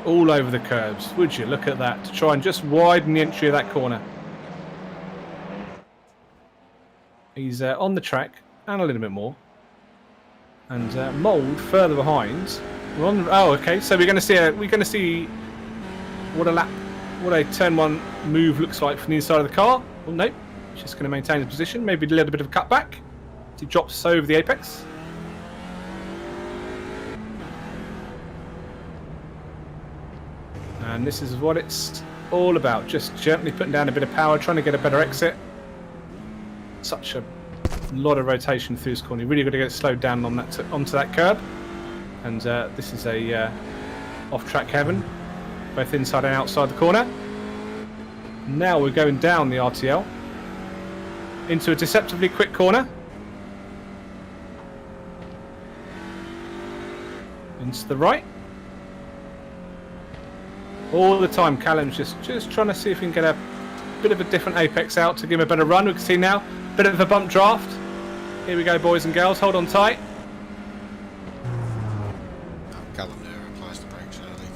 All over the curbs. Would you look at that to try and just widen the entry of that corner? He's on the track and a little bit more. And Mould further behind. We're on. Oh, okay. So we're going to see what a turn 1 move looks like from the inside of the car. Well, nope. Just going to maintain his position. Maybe a little bit of a cutback. He drops over the apex. And this is what it's all about. Just gently putting down a bit of power, trying to get a better exit. Such a lot of rotation through this corner. You really got to get it slowed down on that onto that curb. And this is a off-track heaven, both inside and outside the corner. Now we're going down the RTL into a deceptively quick corner. Into the right. All the time Callum's just trying to see if we can get a bit of a different apex out to give him a better run. We can see now a bit of a bump draft. Here we go, boys and girls. Hold on tight. Callum there applies the brakes early.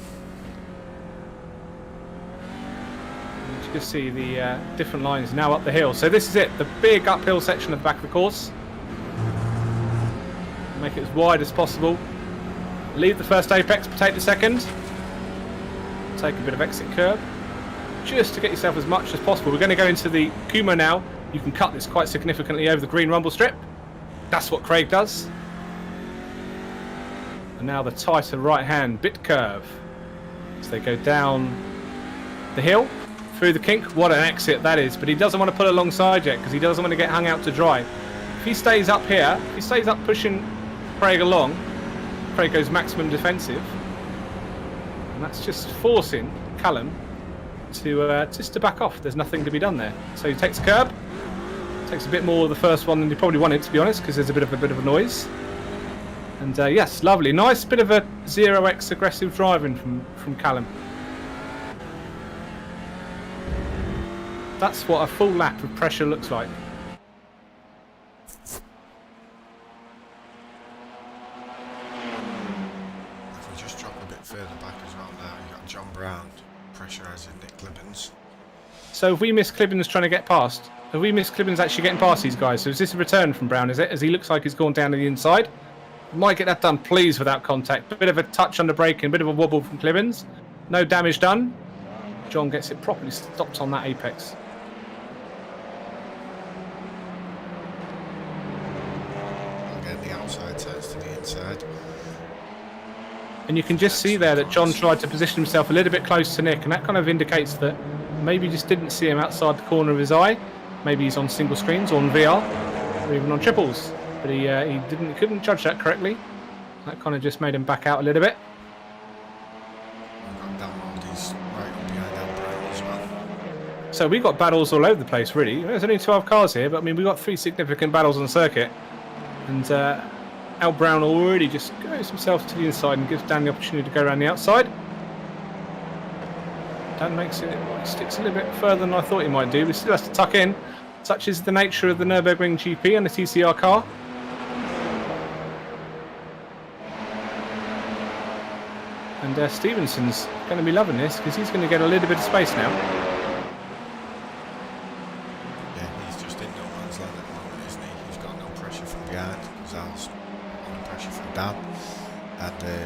You can see the different lines now up the hill. So this is it, the big uphill section at the back of the course. Make it as wide as possible. Leave the first apex, take the second. Take a bit of exit curb. Just to get yourself as much as possible. We're going to go into the Kumo now. You can cut this quite significantly over the green rumble strip. That's what Craig does. And now the tighter right-hand bit curve. So they go down the hill, through the kink. What an exit that is. But he doesn't want to pull alongside yet because he doesn't want to get hung out to dry. If he stays up here, if he stays up pushing Craig along, Craig goes maximum defensive. And that's just forcing Callum to just to back off. There's nothing to be done there. So he takes a curb, takes a bit more of the first one than he probably wanted, to be honest, because there's a bit of a noise. And yes, lovely, nice bit of a 0x aggressive driving from Callum. That's what a full lap of pressure looks like. If we just drop a bit further back as well now, you've got John Brown pressurising Nick Clibbins. So have we missed Clibbins trying to get past? Have we missed Clibbins actually getting past these guys? So is this a return from Brown, is it? As he looks like he's gone down to the inside. Might get that done, please, without contact. A bit of a touch under braking, a bit of a wobble from Clibbins. No damage done. John gets it properly stopped on that apex. Again, the outside turns to the inside. And you can just see there that John tried to position himself a little bit close to Nick, and that kind of indicates that maybe he just didn't see him outside the corner of his eye. Maybe he's on single screens or on VR, or even on triples. But he couldn't judge that correctly. That kind of just made him back out a little bit. So we got battles all over the place, really. There's only 12 cars here, but I mean, we got 3 significant battles on the circuit. And Al Brown already just goes himself to the inside and gives Dan the opportunity to go around the outside. Dan makes it, sticks a little bit further than I thought he might do, but still has to tuck in. Such is the nature of the Nurburgring GP and the TCR car. And Stevenson's going to be loving this because he's going to get a little bit of space now. Yeah, he's just in no man's land at the moment, isn't he? He's got no pressure from behind because Al's under pressure from Dan. And the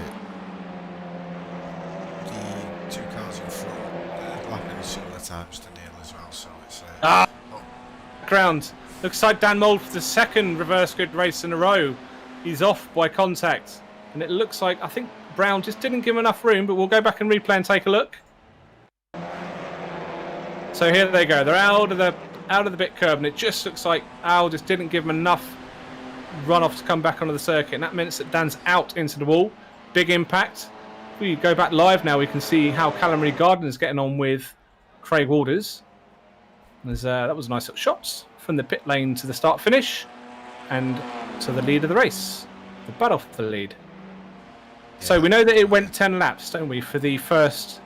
2 cars in front lapping similar times to Neil as well, so it's... Ground. Looks like Dan Mould for the 2nd reverse grid race in a row. He's off by contact. And it looks like, I think Brown just didn't give him enough room, but we'll go back and replay and take a look. So here they go. They're out of the bit curb, and it just looks like Al just didn't give him enough runoff to come back onto the circuit, and that means that Dan's out into the wall. Big impact. If we go back live now, we can see how Callum Gardner's getting on with Craig Waters. That was nice little shots from the pit lane to the start finish, and to the lead of the race, the battle for the lead. Yeah. So we know that it went 10 laps, don't we, for the first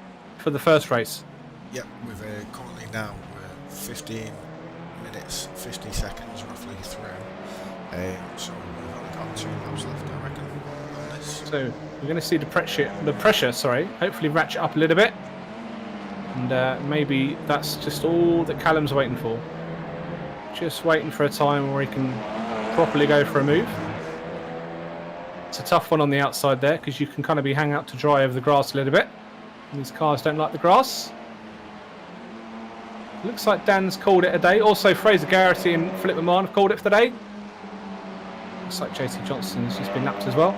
race? Yep, we've currently now 15 minutes, 50 seconds roughly through. So we've only got 2 laps left, I reckon, on this. So we're going to see the pressure, hopefully ratchet up a little bit. And maybe that's just all that Callum's waiting for. Just waiting for a time where he can properly go for a move. It's a tough one on the outside there because you can kind of be hung out to dry over the grass a little bit. And these cars don't like the grass. Looks like Dan's called it a day. Also, Fraser Garrity and Philip McMahon have called it for the day. Looks like JC Johnston's just been lapped as well.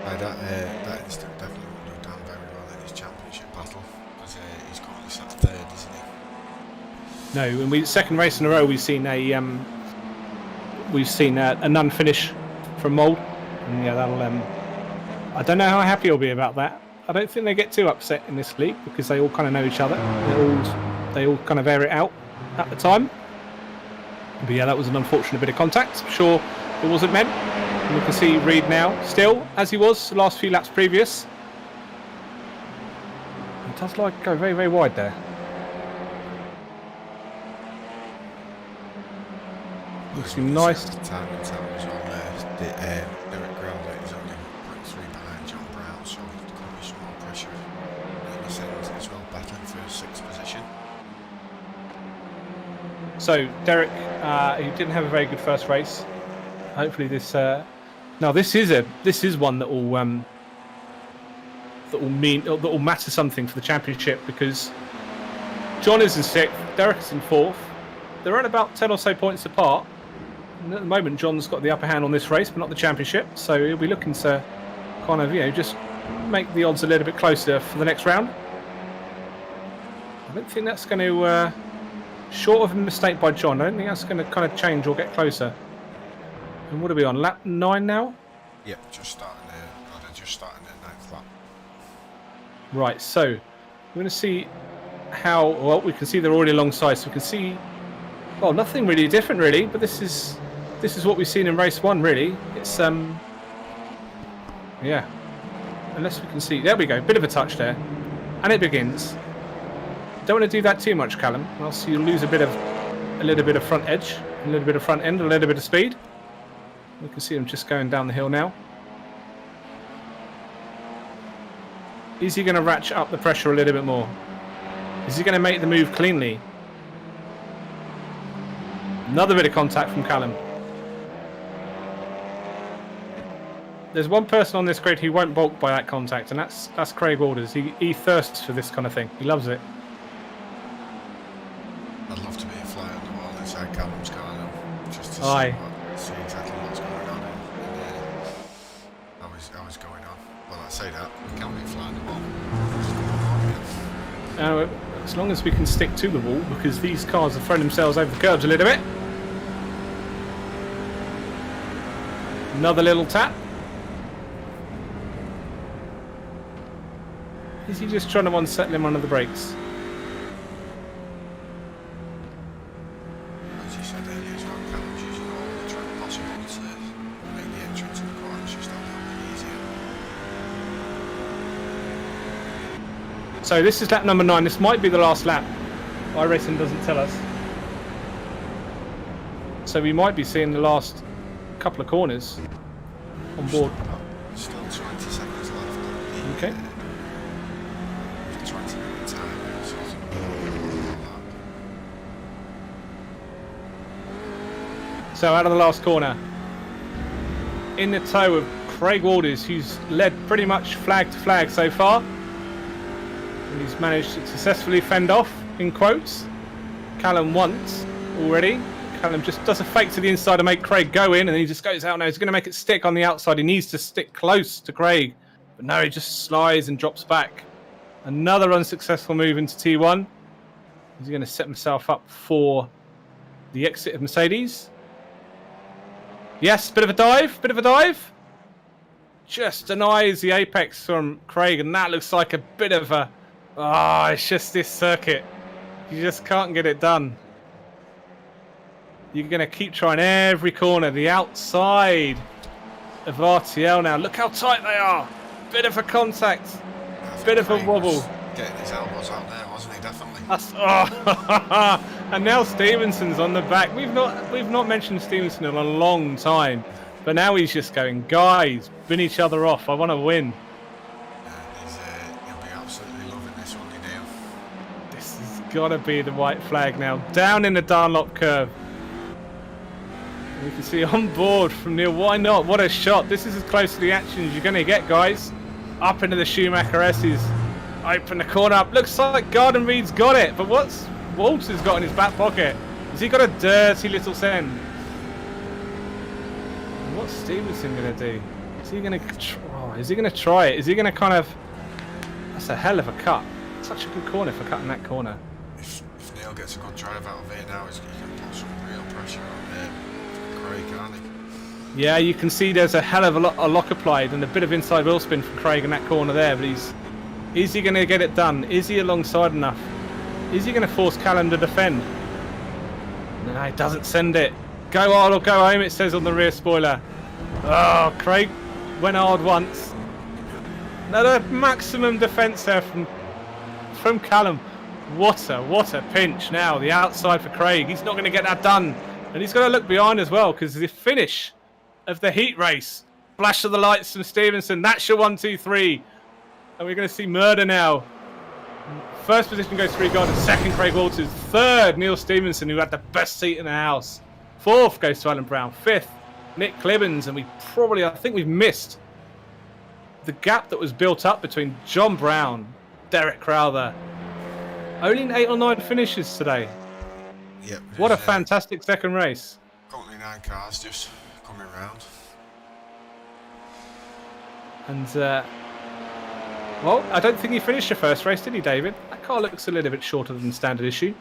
That instant definitely wouldn't have done very well in his championship battle because he's currently sat 3rd, isn't he? No, and second race in a row we've seen a none finish from Mould, and yeah, that'll I don't know how happy he'll be about that. I don't think they get too upset in this league because they all kind of know each other. They all kind of air it out at the time. But yeah, that was an unfortunate bit of contact. I'm sure it wasn't meant. And we can see Reed now, still as he was the last few laps previous. It does like go very, very wide there. Looks nice. Time was on there. Derek Growler is only 0.3 behind John Brown, so there could be some more pressure in this end as well, battling for 6th position. So Derek, he didn't have a very good first race. Hopefully this. Now this is one that will matter something for the championship because John is in 6th, Derek is in 4th. They're at about 10 or so points apart. And at the moment, John's got the upper hand on this race, but not the championship. So he'll be looking to kind of, just make the odds a little bit closer for the next round. I don't think that's going to, short of a mistake by John, I don't think that's going to kind of change or get closer. And what are we on, lap 9 now? Yep, just starting the 9th lap. Right, so we're going to see how, well, we can see they're already alongside, so we can see, well, nothing really different, really, but this is what we've seen in race 1, really. It's, yeah, unless we can see, there we go, bit of a touch there, and it begins. Don't want to do that too much, Callum, or else you'll lose a little bit of front edge, a little bit of front end, a little bit of speed. We can see him just going down the hill now. Is he going to ratchet up the pressure a little bit more? Is he going to make the move cleanly? Another bit of contact from Callum. There's one person on this grid who won't balk by that contact, and that's Craig Waters. He thirsts for this kind of thing. He loves it. I'd love to be a fly on the wall inside Callum's car now, just to see exactly what's going on and how it's going on. Well, I say that, we can't be a fly on the wall. As long as we can stick to the wall, because these cars have thrown themselves over the curbs a little bit. Another little tap. Is he just trying to unsettle him under the brakes? As you said earlier, as well, Callum's using all the track possible to make the entrance to the corners just a little bit easier. So this is lap number 9. This might be the last lap. iRacing doesn't tell us. So we might be seeing the last couple of corners on board. Still 20 seconds left. Okay. 20 minute time. So out of the last corner, in the tow of Craig Waters, who's led pretty much flag to flag so far. And he's managed to successfully fend off, in quotes, Callum once already. Callum just does a fake to the inside to make Craig go in, and then he just goes out. Now he's going to make it stick on the outside. He needs to stick close to Craig, but no, he just slides and drops back. Another unsuccessful move into T1. He's going to set himself up for the exit of Mercedes. Yes, bit of a dive. Just denies the apex from Craig, and that looks like a bit of a... it's just this circuit. You just can't get it done. You're going to keep trying every corner. The outside of RTL now. Look how tight they are. Bit of a contact. Bit of a wobble. Getting his elbows out there, wasn't he? Definitely. And now Stevenson's on the back. We've not mentioned Stevenson in a long time, but now he's just going, guys, bin each other off. I want to win. He'll be absolutely loving this one, Neil. This has got to be the white flag now. Down in the Dunlop curve. We can see on board from Neil. Why not? What a shot. This is as close to the action as you're going to get, guys. Up into the Schumacher S's. Open the corner up. Looks like Garden Reed's got it. But what's Walters got in his back pocket? Has he got a dirty little send? What's Stevenson going to do? Is he going to try? Is he going to try it? Is he going to kind of... That's a hell of a cut. Such a good corner for cutting that corner. If Neil gets a good drive out of here now, he can put some real pressure on Craig, can't he? Yeah, you can see there's a hell of a lock applied and a bit of inside wheel spin from Craig in that corner there, but is he going to get it done? Is he alongside enough? Is he going to force Callum to defend? No, he doesn't send it. Go hard or go home, it says on the rear spoiler. Oh, Craig went hard once. Another maximum defence there from Callum. What a pinch now. The outside for Craig. He's not going to get that done. And he's got to look behind as well, because the finish of the heat race. Flash of the lights from Stevenson. That's your 1, 2, 3. And we're going to see murder now. First position goes to Reed Gardner. Second, Craig Walters. Third, Neil Stevenson, who had the best seat in the house. Fourth goes to Alan Brown. Fifth, Nick Clibbins. And I think we've missed the gap that was built up between John Brown, Derek Crowther. Only 8 or 9 finishes today. Yep. What a fantastic second race. Currently 9 cars just coming round. And, well, I don't think he finished the first race, did he, David? That car looks a little bit shorter than standard issue.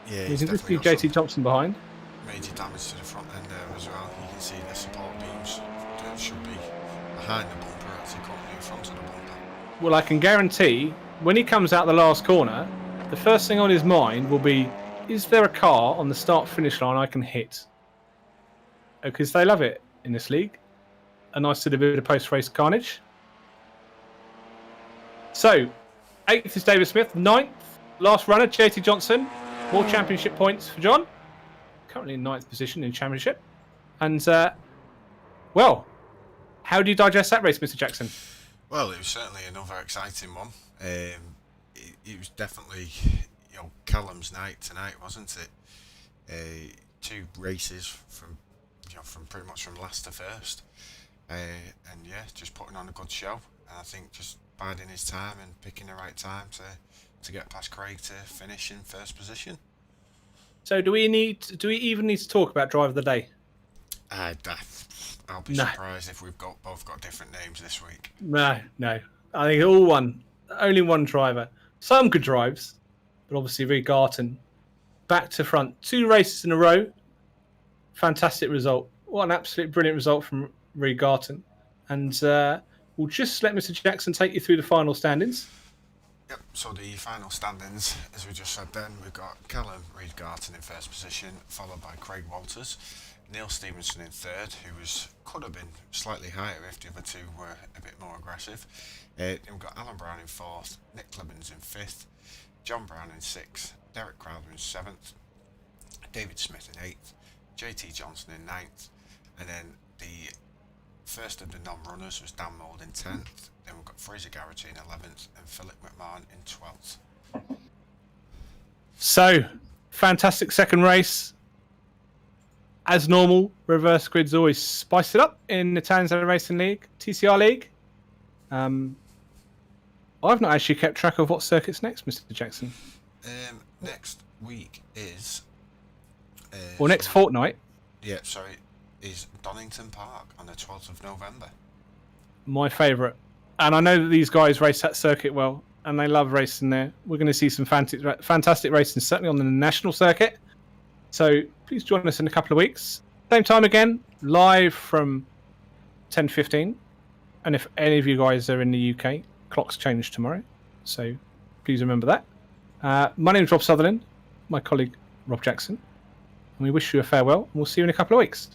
Yeah, you can just see JT Thompson behind. Major damage to the front end there as well. You can see the support beams that should be behind the bumper, actually currently in front of the bumper. Well, I can guarantee when he comes out the last corner, the first thing on his mind will be, is there a car on the start-finish line I can hit? Because they love it in this league. A nice little bit of post-race carnage. So, 8th is David Smith. 9th, last runner, JT Johnson. More championship points for John. Currently in 9th position in championship. And, well, how do you digest that race, Mr. Jackson? Well, it was certainly another exciting one. It was definitely, Callum's night tonight, wasn't it? 2 races from pretty much from last to first, and yeah, just putting on a good show. And I think just biding his time and picking the right time to get past Craig to finish in first position. So, do we even need to talk about driver of the day? I'll be surprised if we've both got different names this week. No. I think all one. Only one driver. Some good drives, but obviously Reed Garton, back to front, 2 races in a row. Fantastic result. What an absolute brilliant result from Reed Garton. And we'll just let Mr. Jackson take you through the final standings. Yep, so the final standings, as we just said then, we've got Callum Reed Garton in first position, followed by Craig Walters, Neil Stevenson in third, who could have been slightly higher if the other 2 were a bit more aggressive. Then we've got Alan Brown in fourth, Nick Clemens in fifth, John Brown in sixth, Derek Crowder in seventh, David Smith in eighth, JT Johnson in ninth, and then the first of the non-runners was Dan Mould in 10th. Then we've got Fraser Garrity in 11th and Philip McMahon in 12th. So, fantastic second race. As normal, reverse grids always spice it up in the Tanso Racing League, TCR League. I've not actually kept track of what circuit's next, Mr. Jackson. Next week is... next fortnight. Yeah, sorry, is Donington Park on the 12th of November. My favourite. And I know that these guys race that circuit well, and they love racing there. We're going to see some fantastic racing, certainly on the national circuit. So please join us in a couple of weeks. Same time again, live from 10:15. And if any of you guys are in the UK, clocks change tomorrow. So please remember that. My name is Rob Sutherland, my colleague Rob Jackson. And we wish you a farewell, and we'll see you in a couple of weeks.